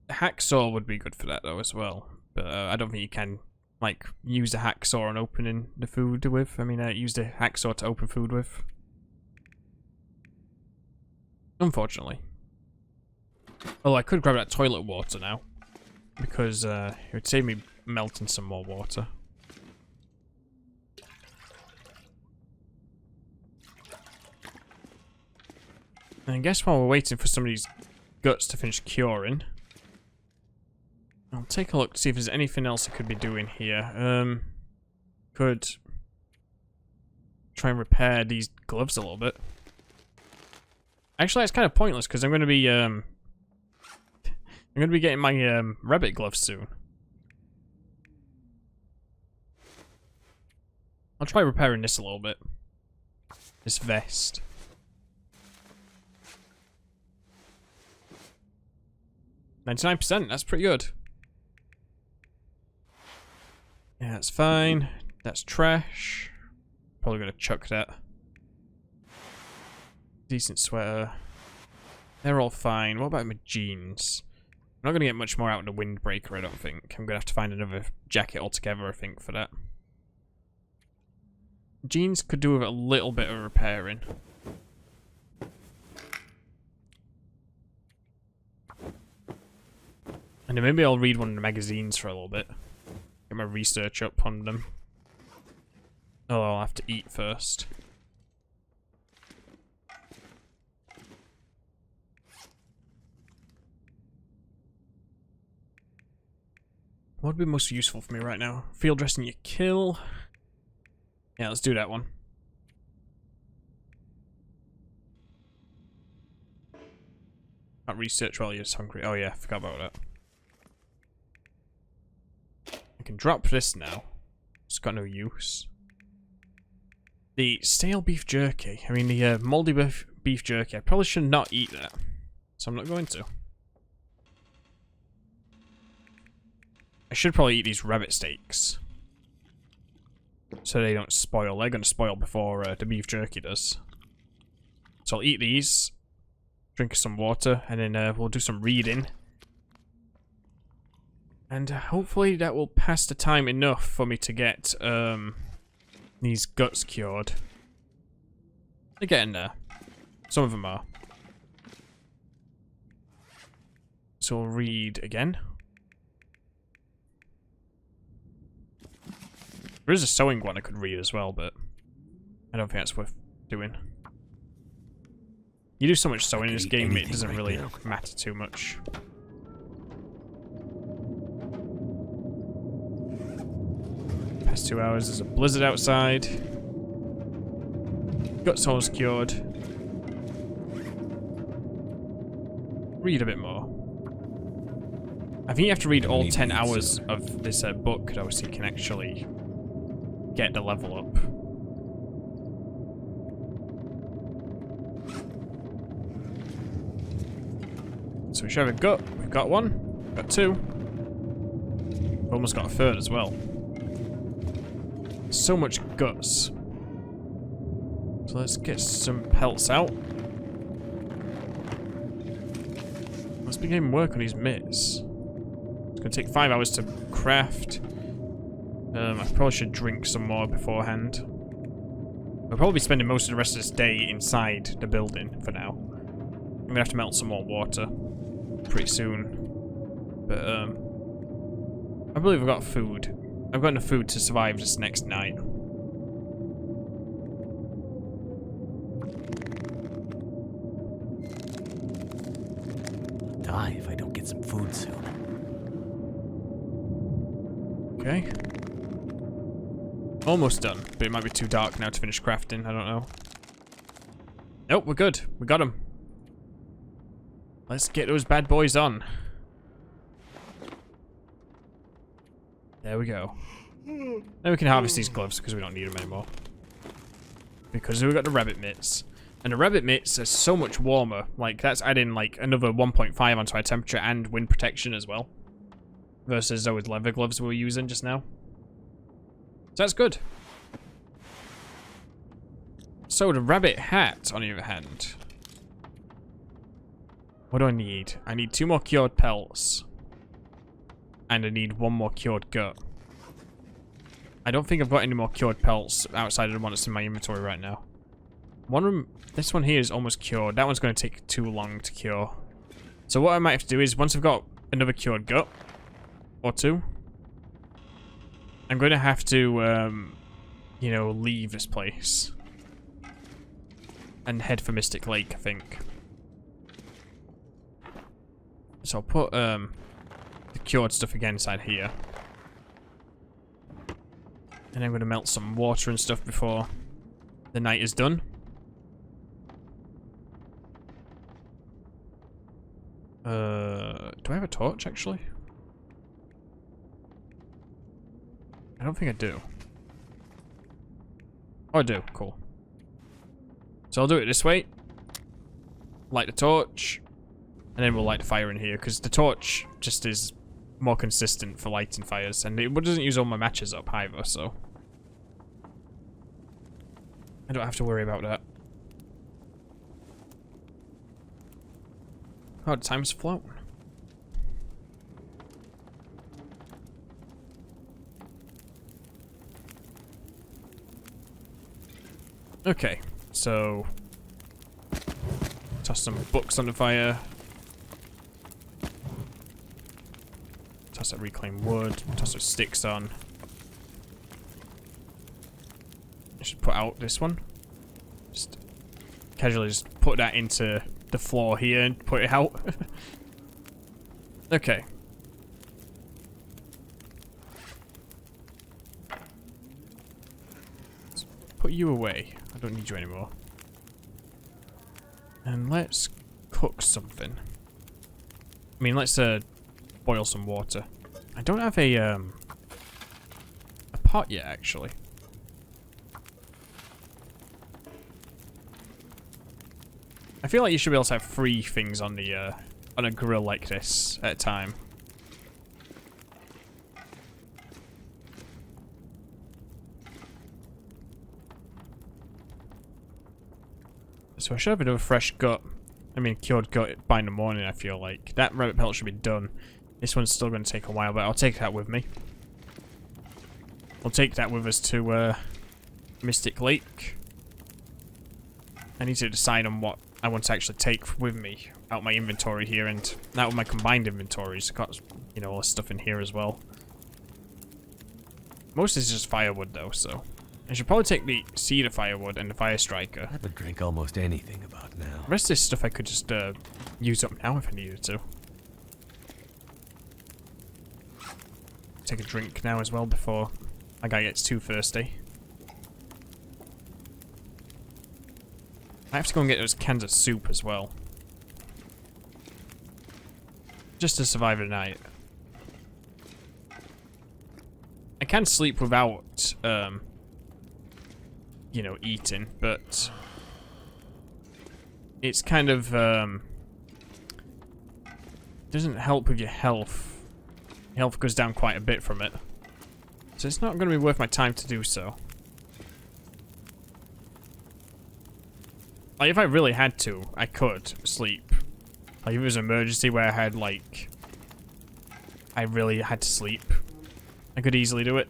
[SPEAKER 1] A hacksaw would be good for that though as well. But I don't think you can, like, use a hacksaw on opening the food with. I mean, use the hacksaw to open food with. Unfortunately. Oh, I could grab that toilet water now. Because it would save me melting some more water. And I guess while we're waiting for some of these guts to finish curing, I'll take a look to see if there's anything else I could be doing here. Could try and repair these gloves a little bit. Actually, it's kind of pointless because I'm going to be getting my rabbit gloves soon. I'll try repairing this a little bit. This vest. %, that's pretty good. Yeah, that's fine. That's trash. Probably gonna chuck that. Decent sweater. They're all fine. What about my jeans? I'm not gonna get much more out of the windbreaker, I don't think. I'm gonna have to find another jacket altogether, I think, for that. Jeans could do with a little bit of repairing. And then maybe I'll read one of the magazines for a little bit. Get my research up on them. Oh, I'll have to eat first. What would be most useful for me right now? Field dressing your kill. Yeah, let's do that one. Can't research while you're just hungry. Oh yeah, forgot about that. I can drop this now. It's got no use. The stale beef jerky. I mean, the moldy beef jerky. I probably should not eat that. So I'm not going to. I should probably eat these rabbit steaks. So they don't spoil. They're going to spoil before the beef jerky does. So I'll eat these. Drink some water. And then we'll do some reading. And hopefully that will pass the time enough for me to get these guts cured. They're getting there. Some of them are. So we'll read again. There is a sewing one I could read as well, but I don't think that's worth doing. You do so much sewing in this game, it doesn't really matter too much. Past 2 hours, there's a blizzard outside. Got souls cured. Read a bit more. I think you have to read all 10 hours of this book, though, so you can actually get the level up. So we should have a gut. We've got one. We've got two. We've almost got a third as well. So much guts. So let's get some pelts out. Let's begin work on these mitts. It's going to take 5 hours to craft. I probably should drink some more beforehand. I'll probably be spending most of the rest of this day inside the building for now. I'm going to have to melt some more water pretty soon. But, I believe I've got food. I've got enough food to survive this next night.
[SPEAKER 2] Die if I don't get some food soon.
[SPEAKER 1] Okay. Almost done, but it might be too dark now to finish crafting. I don't know. Nope, we're good. We got them. Let's get those bad boys on. There we go. Then we can harvest these gloves because we don't need them anymore. Because we've got the rabbit mitts. And the rabbit mitts are so much warmer. Like, that's adding like another 1.5 onto our temperature and wind protection as well. Versus those leather gloves we were using just now. So that's good. So the rabbit hat, on the other hand. What do I need? I need 2 more cured pelts. And I need 1 more cured gut. I don't think I've got any more cured pelts outside of the one that's in my inventory right now. One of them, this one here is almost cured. That one's going to take too long to cure. So what I might have to do is, once I've got another cured gut, or 2, I'm going to have to, you know, leave this place. And head for Mystic Lake, I think. So I'll put, the cured stuff again inside here. And I'm going to melt some water and stuff before the night is done. Do I have a torch, actually? I don't think I do. Oh, I do. Cool. So I'll do it this way. Light the torch. And then we'll light the fire in here, because the torch just is more consistent for lighting fires. And it doesn't use all my matches up either, so I don't have to worry about that. Oh, time's flown. Okay, so toss some books on the fire. Toss that reclaimed wood. Toss some sticks on. I should put out this one. Just casually just put that into the floor here and put it out. Okay. Let's put you away. I don't need you anymore. And let's cook something. I mean, let's boil some water. I don't have a pot yet, actually. I feel like you should be able to have 3 things on the on a grill like this at a time. So I should have another fresh gut. I mean, cured gut by in the morning, I feel like. That rabbit pelt should be done. This one's still going to take a while, but I'll take that with me. We'll take that with us to Mystic Lake. I need to decide on what I want to actually take with me out my inventory here and out of my combined inventories. I've got, you know, all this stuff in here as well. Most is just firewood though, so I should probably take the cedar firewood and the fire striker.
[SPEAKER 2] I would drink almost anything about now.
[SPEAKER 1] The rest of this stuff I could just use up now if I needed to. Take a drink now as well before my guy gets too thirsty. I have to go and get those cans of soup as well. Just to survive the night. I can sleep without, you know, eating, but it's kind of, doesn't help with your health. Your health goes down quite a bit from it. So it's not going to be worth my time to do so. Like, if I really had to, I could sleep. Like, if it was an emergency where I had, like, I really had to sleep, I could easily do it.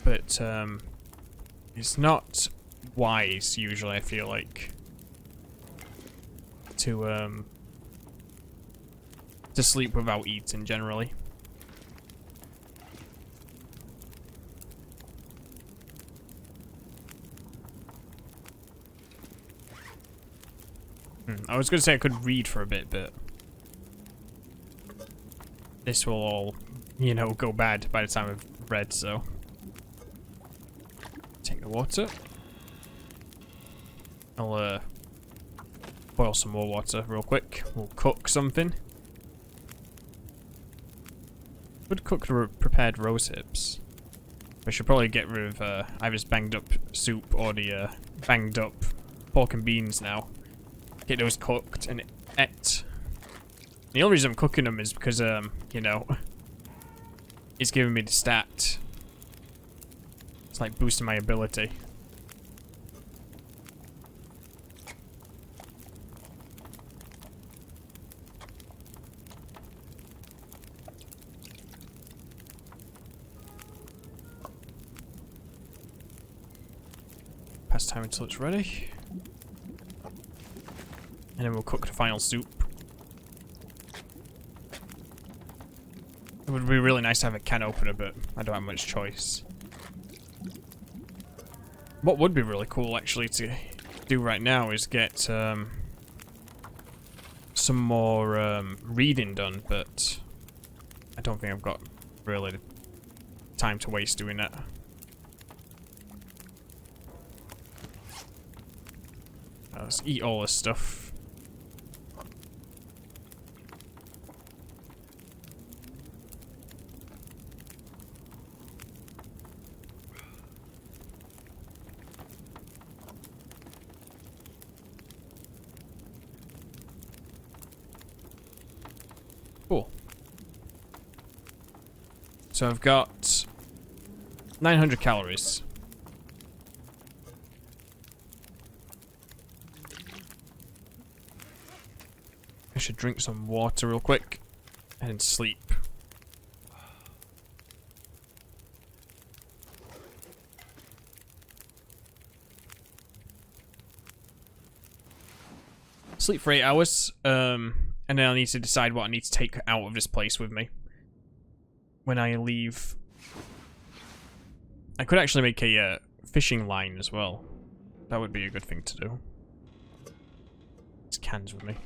[SPEAKER 1] But, it's not wise, usually, I feel like, to sleep without eating, generally. I was going to say I could read for a bit, but this will all, you know, go bad by the time I've read, so. Take the water. I'll, boil some more water real quick. We'll cook something. Would cook the prepared rose hips. I should probably get rid of either this banged up soup or the banged up pork and beans now. Get those cooked and ate. The only reason I'm cooking them is because, you know, it's giving me the stat. It's like boosting my ability. Pass time until it's ready. And then we'll cook the final soup. It would be really nice to have a can opener, but I don't have much choice. What would be really cool, actually, to do right now is get some more reading done, but I don't think I've got really the time to waste doing that. Let's eat all this stuff. Cool. So I've got 900 calories. I should drink some water real quick and sleep. Sleep for 8 hours, and then I need to decide what I need to take out of this place with me when I leave. I could actually make a fishing line as well. That would be a good thing to do. These cans with me.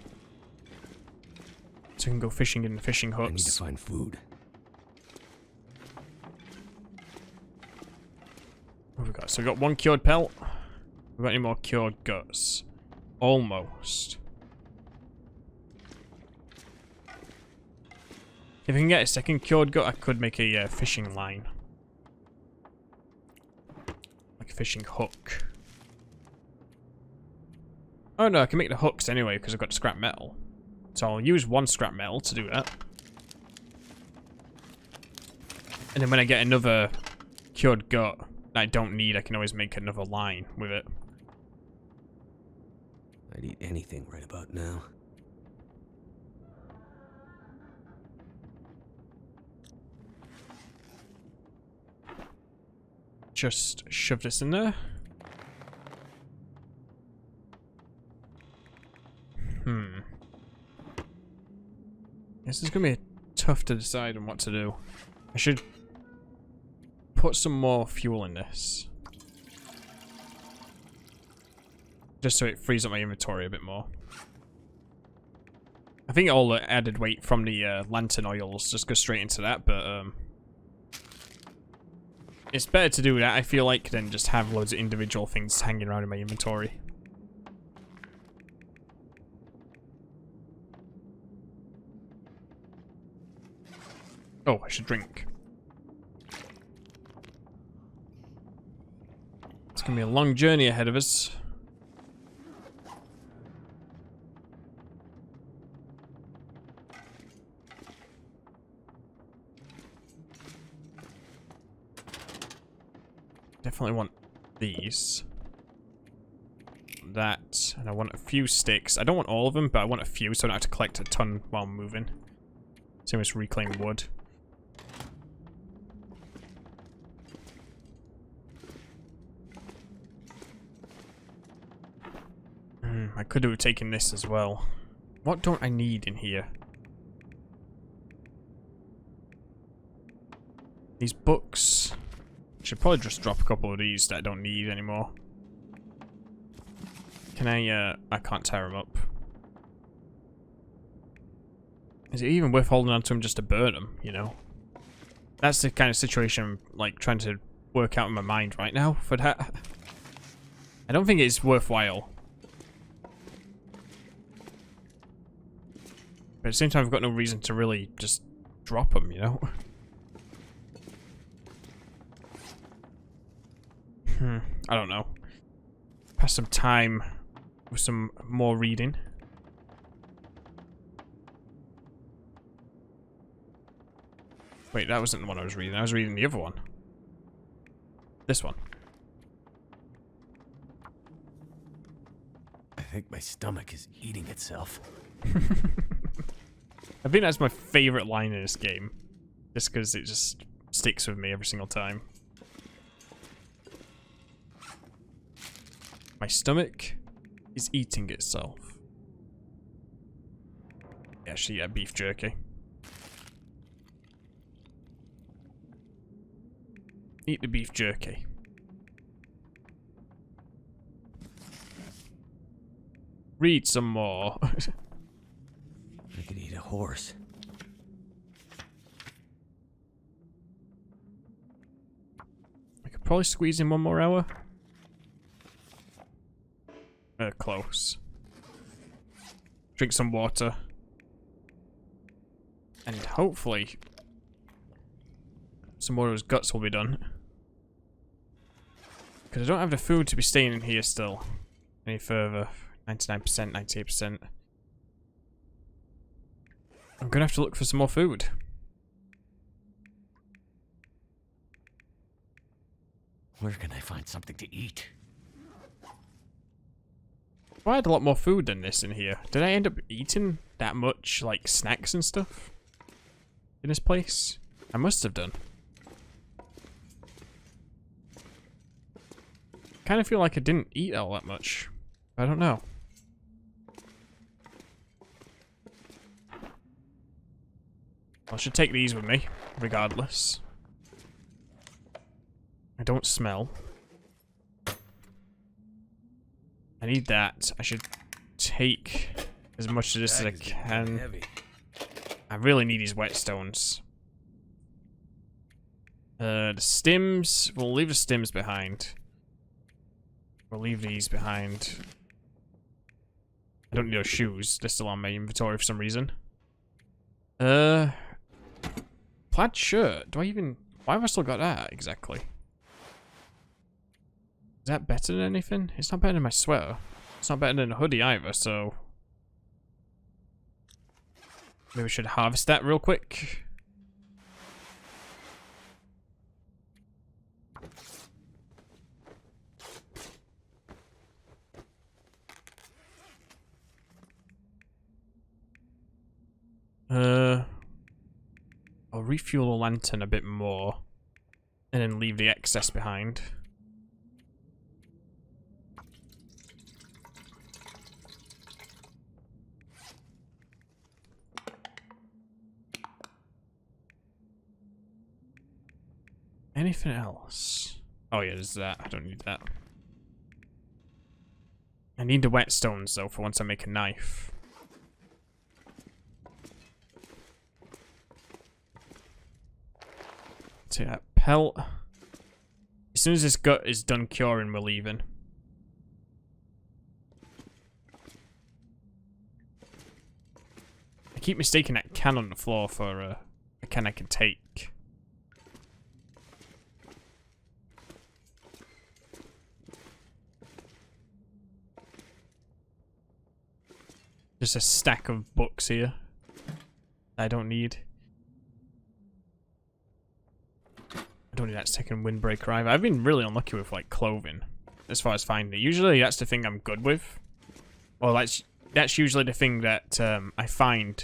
[SPEAKER 1] So I can go fishing in the fishing huts.
[SPEAKER 2] I need to find food.
[SPEAKER 1] What have we got? So we got one cured pelt. We got any more cured guts? Almost. If I can get a second cured gut, I could make a fishing line. Like a fishing hook. Oh no, I can make the hooks anyway because I've got scrap metal. So I'll use one scrap metal to do that. And then when I get another cured gut that I don't need, I can always make another line with it.
[SPEAKER 2] I'd eat anything right about now.
[SPEAKER 1] Just shove this in there. This is going to be tough to decide on what to do. I should put some more fuel in this. Just so it frees up my inventory a bit more. I think all the added weight from the lantern oils just go straight into that, but it's better to do that, I feel like, than just have loads of individual things hanging around in my inventory. Oh, I should drink. It's gonna be a long journey ahead of us. Definitely want these. That, and I want a few sticks. I don't want all of them, but I want a few so I don't have to collect a ton while I'm moving. Same as reclaim wood. I could have taken this as well. What don't I need in here? These books. Should probably just drop a couple of these that I don't need anymore. Can I can't tear them up. Is it even worth holding on to them just to burn them, you know? That's the kind of situation I'm, like, trying to work out in my mind right now for that. I don't think it's worthwhile. But at the same time, I've got no reason to really just drop them, you know? I don't know. Pass some time with some more reading. Wait, that wasn't the one I was reading. I was reading the other one. This one.
[SPEAKER 2] I think my stomach is eating itself.
[SPEAKER 1] I think that's my favorite line in this game. Just because it just sticks with me every single time. My stomach is eating itself. Actually, yeah, beef jerky. Eat the beef jerky. Read some more.
[SPEAKER 2] I could eat a horse.
[SPEAKER 1] I could probably squeeze in one more hour. Close. Drink some water. And hopefully some more of those guts will be done. Because I don't have the food to be staying in here still any further. 99%, 98%. I'm gonna have to look for some more food.
[SPEAKER 2] Where can I find something to eat?
[SPEAKER 1] I had a lot more food than this in here. Did I end up eating that much, like, snacks and stuff in this place? I must have done. Kind of feel like I didn't eat all that much. I don't know. I should take these with me, regardless. I don't smell. I need that. I should take as much of this as I can. I really need these whetstones. The stims, we'll leave the stims behind. We'll leave these behind. I don't need those shoes. They're still on my inventory for some reason. Plaid shirt. Do I even... Why have I still got that, exactly? Is that better than anything? It's not better than my sweater. It's not better than a hoodie either, so... Maybe we should harvest that real quick. I'll refuel the lantern a bit more. And then leave the excess behind. Anything else? Oh yeah, there's that. I don't need that. I need the whetstones though for once I make a knife. Take that pelt. As soon as this gut is done curing, we're leaving. I keep mistaking that can on the floor for a can I can take. Just a stack of books here I don't need. I don't need that second windbreaker either. I've been really unlucky with like clothing as far as finding it. Usually that's the thing I'm good with. Well, that's usually the thing that I find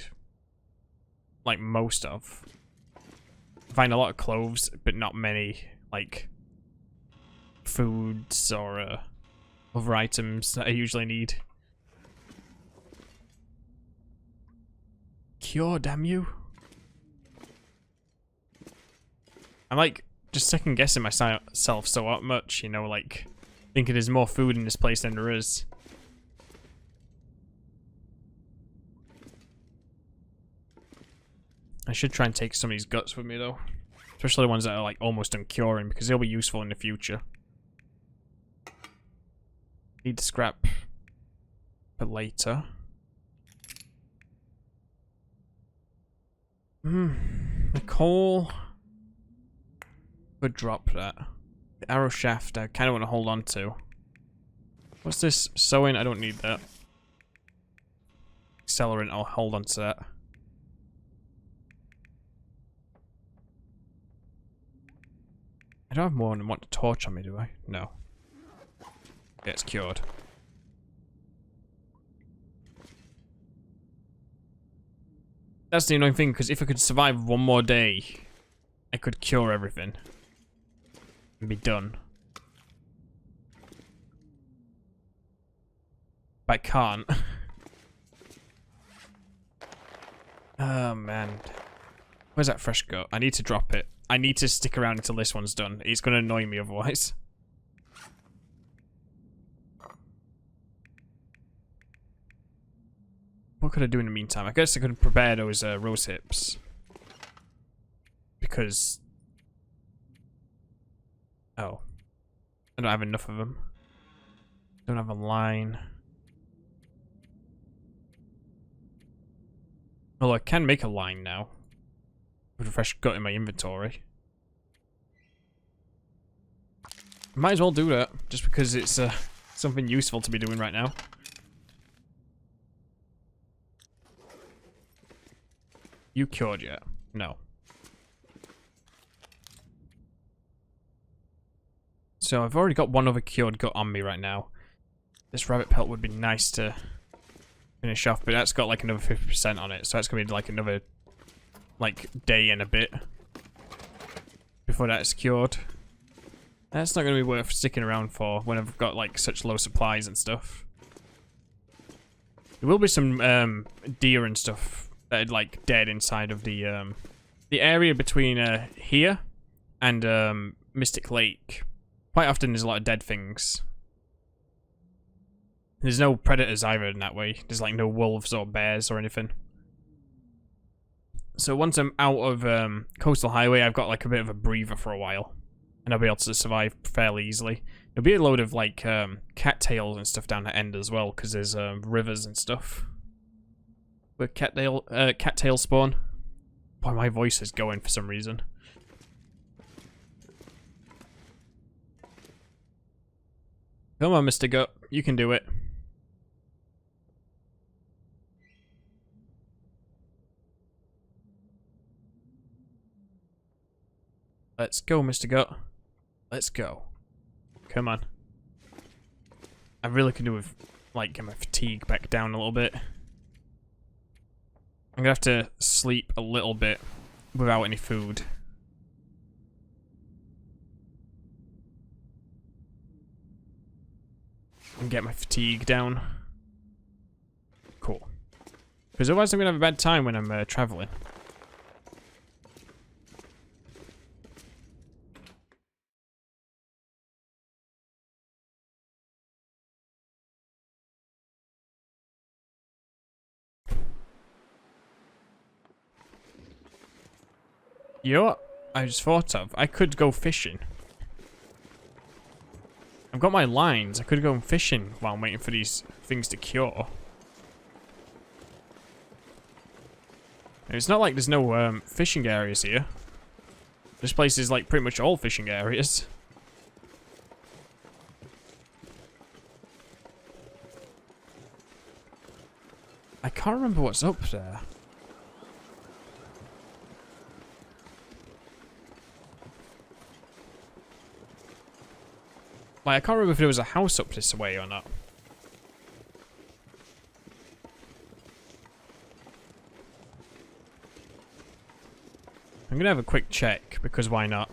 [SPEAKER 1] like most of. I find a lot of clothes, but not many like foods or other items that I usually need. Cure, damn you. I'm like just second guessing myself so much, you know, like thinking there's more food in this place than there is. I should try and take some of these guts with me though. Especially the ones that are like almost done curing because they'll be useful in the future. Need scrap for later. The coal would drop that. The arrow shaft I kind of want to hold on to. What's this? Sewing? I don't need that. Accelerant, I'll hold on to that. I don't have more than one torch on me, do I? No. Yeah, it's cured. That's the annoying thing, because if I could survive one more day, I could cure everything. And be done. But I can't. Oh, man. Where's that fresh gut? I need to drop it. I need to stick around until this one's done. It's going to annoy me otherwise. What could I do in the meantime? I guess I could prepare those rose hips. Because... Oh. I don't have enough of them. Don't have a line. Although I can make a line now. With a fresh gut in my inventory. Might as well do that. Just because it's something useful to be doing right now. You cured yet? No. So I've already got one other cured gut on me right now. This rabbit pelt would be nice to finish off, but that's got like another 50% on it, so that's gonna be like another like day and a bit before that's cured. That's not gonna be worth sticking around for when I've got like such low supplies and stuff. There will be some deer and stuff that are like dead inside of the area between here and Mystic Lake. Quite often there's a lot of dead things. There's no predators either in that way. There's like no wolves or bears or anything. So once I'm out of Coastal Highway, I've got like a bit of a breather for a while. And I'll be able to survive fairly easily. There'll be a load of like cattails and stuff down the end as well, because there's rivers and stuff. Where cattail spawn. Boy, my voice is going for some reason. Come on, Mr. Gut. You can do it. Let's go, Mr. Gut. Let's go. Come on. I really could do with, like, get my fatigue back down a little bit. I'm gonna have to sleep a little bit without any food. And get my fatigue down. Cool. Because otherwise I'm gonna have a bad time when I'm traveling. You know what I just thought of? I could go fishing. I've got my lines. I could go fishing while I'm waiting for these things to cure. And it's not like there's no fishing areas here. This place is like pretty much all fishing areas. I can't remember what's up there. Like, I can't remember if there was a house up this way or not. I'm gonna have a quick check, because why not?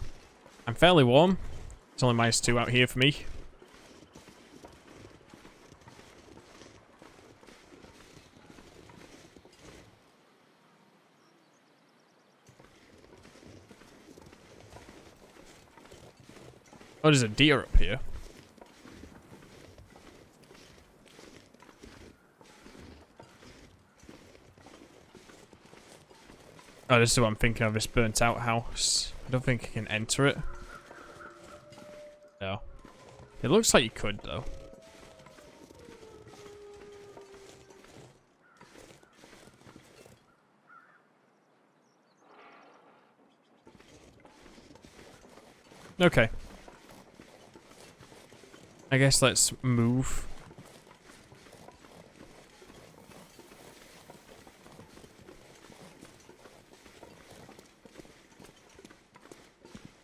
[SPEAKER 1] I'm fairly warm. It's only -2 out here for me. Oh, there's a deer up here. Oh, this is what I'm thinking of, this burnt out house. I don't think I can enter it. No. It looks like you could, though. Okay. I guess let's move.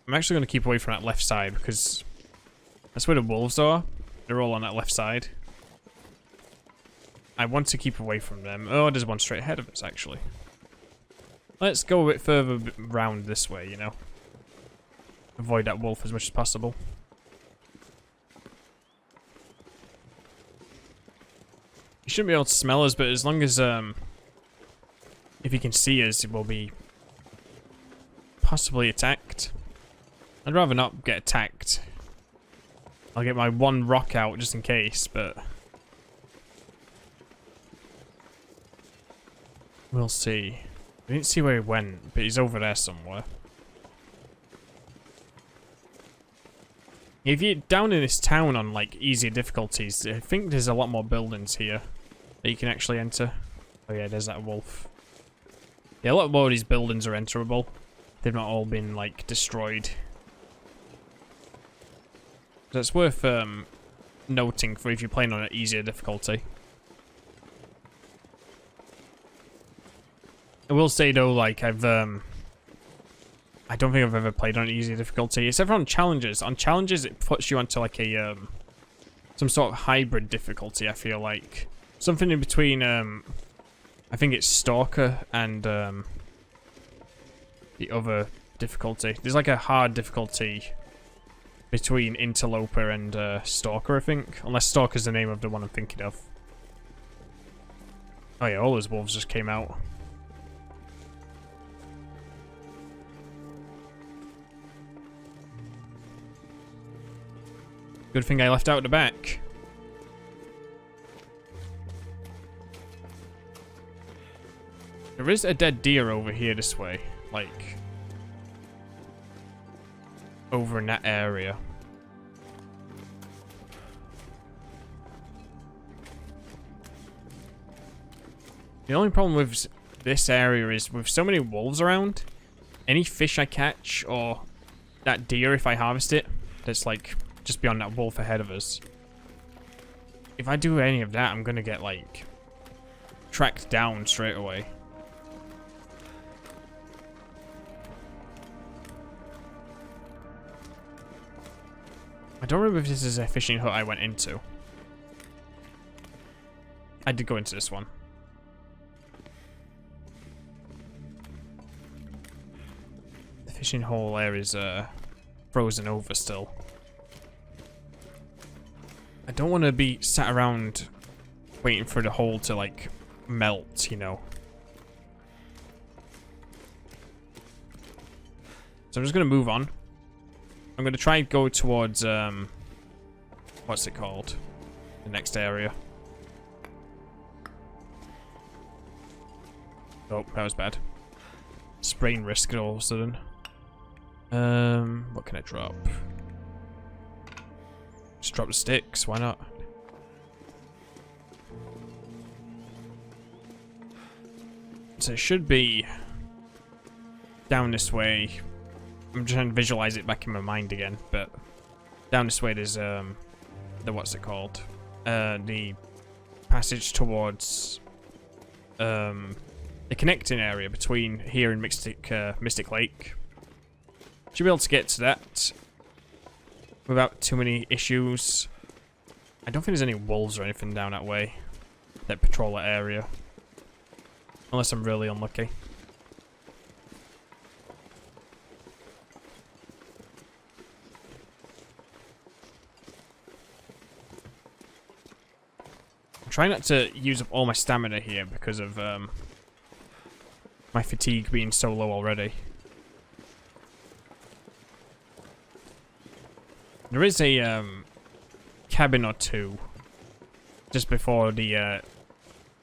[SPEAKER 1] I'm actually going to keep away from that left side because that's where the wolves are. They're all on that left side. I want to keep away from them. Oh, there's one straight ahead of us, actually. Let's go a bit further round this way, you know. Avoid that wolf as much as possible. He shouldn't be able to smell us, but as long as, if he can see us, he will be possibly attacked. I'd rather not get attacked. I'll get my one rock out just in case, but we'll see. I didn't see where he went, but he's over there somewhere. If you're down in this town on like easier difficulties, I think there's a lot more buildings here that you can actually enter. Oh yeah, there's that wolf. Yeah, a lot more of these buildings are enterable. They've not all been like destroyed. That's worth noting for if you're playing on an easier difficulty. I will say though, like I don't think I've ever played on an easier difficulty, except for on challenges. On challenges, it puts you onto like a some sort of hybrid difficulty. I feel like something in between. I think it's Stalker and the other difficulty. There's like a hard difficulty between Interloper and Stalker, I think. Unless Stalker's the name of the one I'm thinking of. Oh yeah, all those wolves just came out. Good thing I left out the back. There is a dead deer over here this way. Like over in that area. The only problem with this area is with so many wolves around, any fish I catch or that deer, if I harvest it, that's like just beyond that wolf ahead of us. If I do any of that, I'm gonna get like tracked down straight away. I don't remember if this is a fishing hut I went into. I did go into this one. The fishing hole there is frozen over still. I don't want to be sat around waiting for the hole to like melt, you know. So I'm just going to move on. I'm going to try and go towards, what's it called? The next area. Oh, that was bad. Sprain risk all of a sudden. What can I drop? Just drop the sticks, why not? So it should be down this way. I'm trying to visualize it back in my mind again, but down this way there's the what's it called? The passage towards the connecting area between here and Mystic Lake. Should be able to get to that without too many issues. I don't think there's any wolves or anything down that way that patrol that area. Unless I'm really unlucky. I'm trying not to use up all my stamina here because of my fatigue being so low already. There is a cabin or two just before the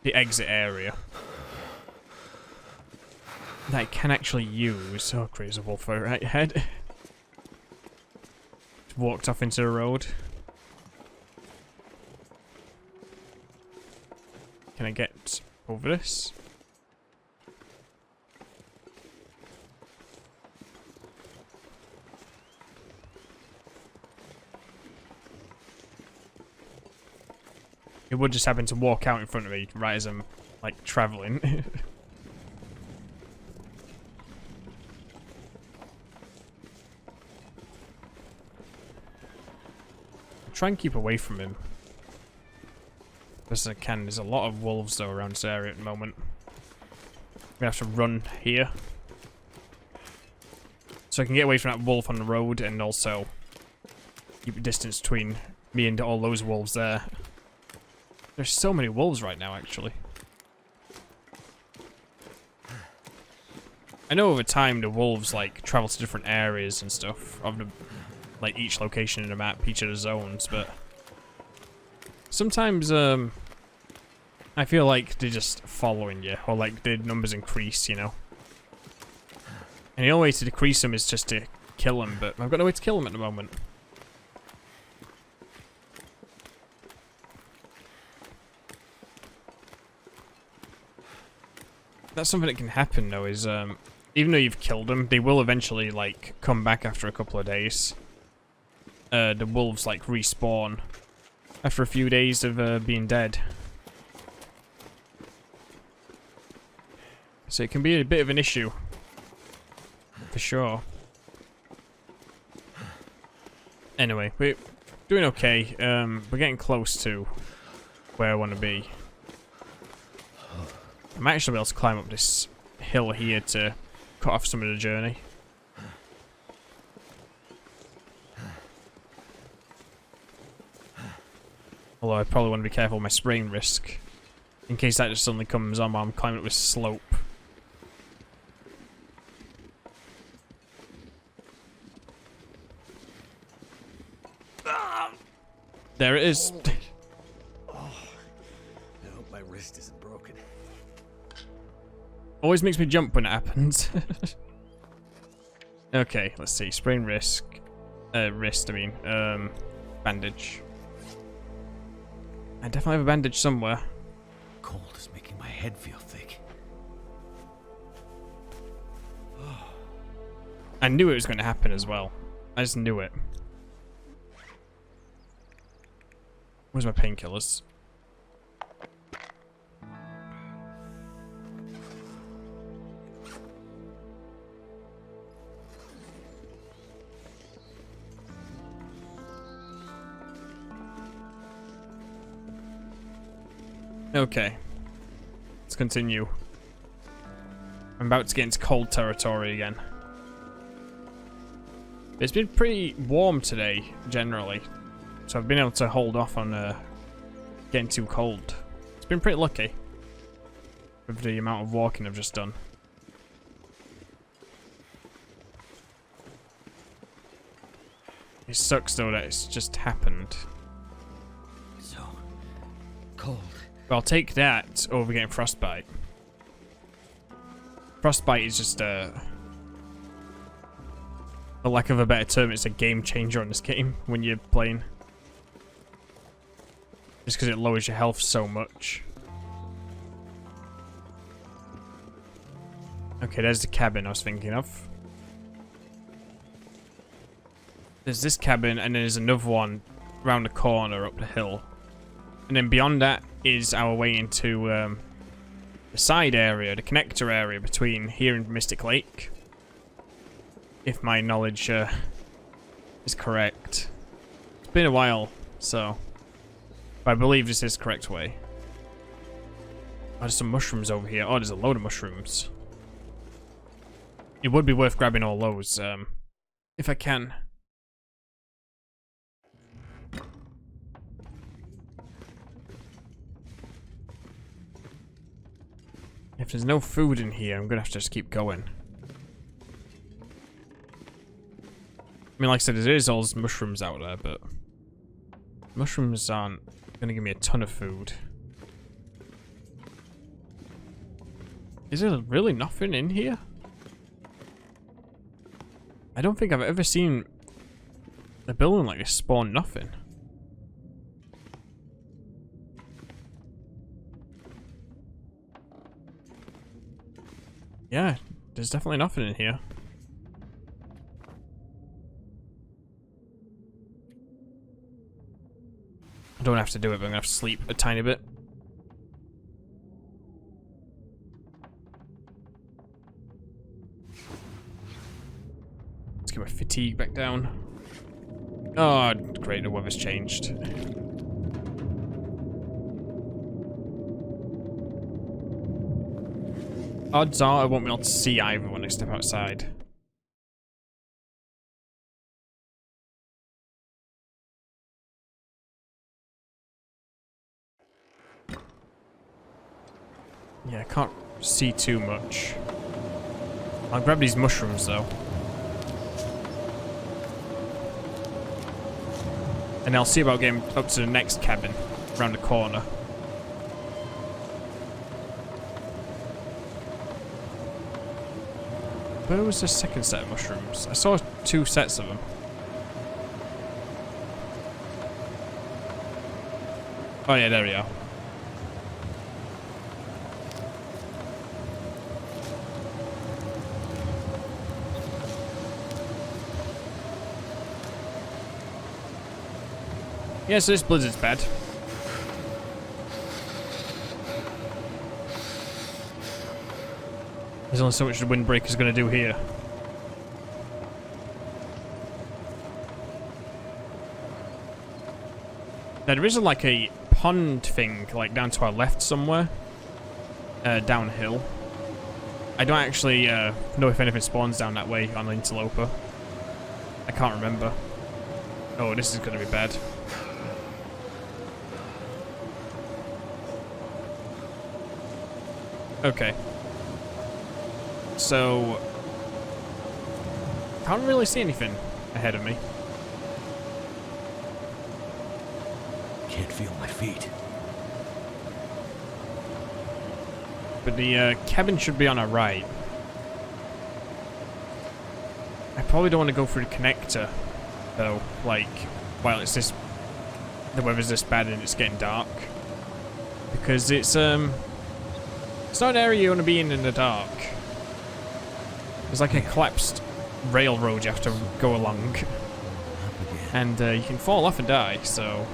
[SPEAKER 1] exit area that I can actually use. Oh, crazy wolf right ahead. Walked off into the road. Can I get over this? It would just happen to walk out in front of me right as I'm, like, traveling. Try and keep away from him best I can. There's a lot of wolves though around this area at the moment. We have to run here so I can get away from that wolf on the road and also keep a distance between me and all those wolves there. There's so many wolves right now, actually. I know over time the wolves like travel to different areas and stuff of the, like each location in the map, each of the zones, but sometimes I feel like they're just following you, or like the numbers increase, you know. And the only way to decrease them is just to kill them, but I've got no way to kill them at the moment. That's something that can happen though, is even though you've killed them, they will eventually like come back after a couple of days. The wolves like respawn after a few days of being dead. So it can be a bit of an issue, for sure. Anyway, we're doing okay. We're getting close to where I want to be. I might actually be able to climb up this hill here to cut off some of the journey. Although I probably want to be careful with my sprain risk, in case that just suddenly comes on while I'm climbing up this slope. There it is.
[SPEAKER 2] I hope my wrist isn't broken.
[SPEAKER 1] Always makes me jump when it happens. Okay, let's see. Sprain risk. Wrist, I mean. Bandage. I definitely have a bandage somewhere.
[SPEAKER 2] Cold is making my head feel thick.
[SPEAKER 1] I knew it was going to happen as well. I just knew it. Where's my painkillers? Okay. Let's continue. I'm about to get into cold territory again. It's been pretty warm today, generally. So I've been able to hold off on getting too cold. It's been pretty lucky with the amount of walking I've just done. It sucks though that it's just happened.
[SPEAKER 2] So cold.
[SPEAKER 1] But I'll take that over getting frostbite. Frostbite is just For lack of a better term, it's a game changer on this game when you're playing. Just because it lowers your health so much. Okay, there's the cabin I was thinking of. There's this cabin, and there's another one around the corner up the hill. And then beyond that is our way into the side area, the connector area between here and Mystic Lake. If my knowledge is correct. It's been a while, so... But I believe this is the correct way. Oh, there's some mushrooms over here. Oh, there's a load of mushrooms. It would be worth grabbing all those, if I can. If there's no food in here, I'm gonna have to just keep going. I mean, like I said, there is all those mushrooms out there, but... Mushrooms aren't gonna give me a ton of food. Is there really nothing in here? I don't think I've ever seen a building like this spawn nothing. Yeah, there's definitely nothing in here. I don't have to do it, but I'm gonna have to sleep a tiny bit. Let's get my fatigue back down. Oh, great, the weather's changed. Odds are I won't be able to see either when I step outside. Yeah, I can't see too much. I'll grab these mushrooms though. And I'll see about getting up to the next cabin around the corner. Where was the second set of mushrooms? I saw 2 sets of them. Oh yeah, there we are. Yeah, so this blizzard's bad. There's only so much the windbreaker's going to do here. Now, there is like a pond thing, like down to our left somewhere. Downhill. I don't actually know if anything spawns down that way on the interloper. I can't remember. Oh, this is going to be bad. Okay. So, can't really see anything ahead of me.
[SPEAKER 2] Can't feel my feet.
[SPEAKER 1] But the cabin should be on our right. I probably don't want to go through the connector, though. Like, while it's this, the weather's this bad and it's getting dark, because it's not an area you want to be in the dark. There's like a collapsed railroad you have to go along. And you can fall off and die, so...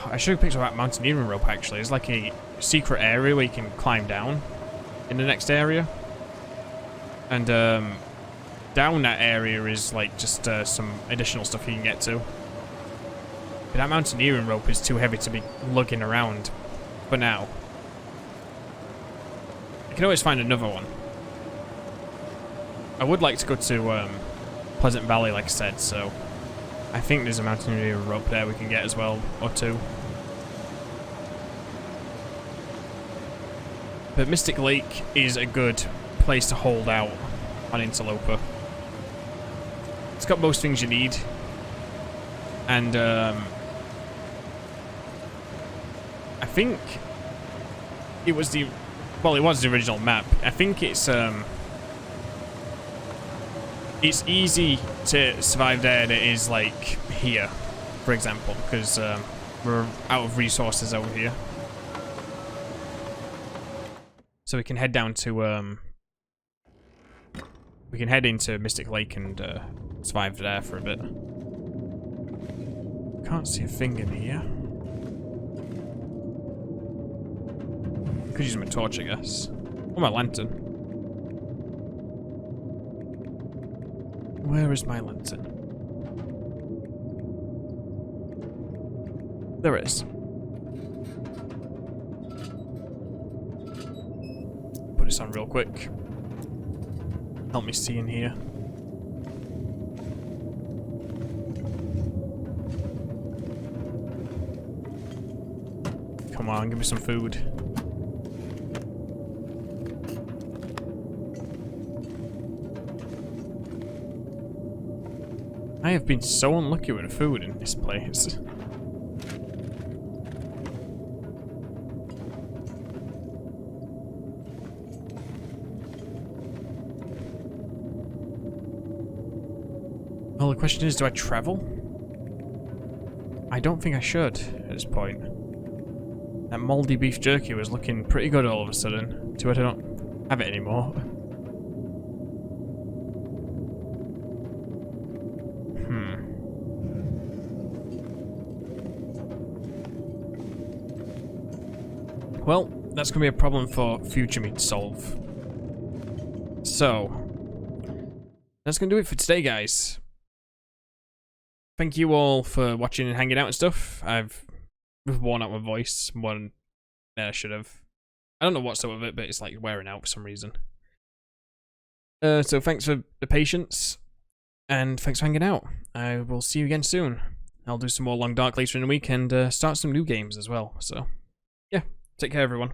[SPEAKER 1] I should have picked up that mountaineering rope, actually. There's like a secret area where you can climb down in the next area. And down that area is like just some additional stuff you can get to. But that mountaineering rope is too heavy to be lugging around for now. I can always find another one. I would like to go to Pleasant Valley, like I said, so I think there's a mountaineering rope there we can get as well, or 2. But Mystic Lake is a good place to hold out on Interloper. It's got most things you need, and I think it was the... Well, it was the original map. I think it's it's easy to survive there than it is like here, for example, because we're out of resources over here. So we can head down to we can head into Mystic Lake and survive there for a bit. Can't see a thing in here. Could use my torch, I guess. Or my lantern. Where is my lantern? There it is. Put this on real quick. Help me see in here. Come on, give me some food. I have been so unlucky with the food in this place. Well, the question is, do I travel? I don't think I should at this point. That moldy beef jerky was looking pretty good all of a sudden. Too bad I don't have it anymore. Well, that's going to be a problem for future me to solve. So, that's going to do it for today, guys. Thank you all for watching and hanging out and stuff. I've worn out my voice more than I should have. I don't know what's up with it, but it's like wearing out for some reason. So thanks for the patience, and thanks for hanging out. I will see you again soon. I'll do some more Long Dark later in the week and start some new games as well. So, yeah. Take care, everyone.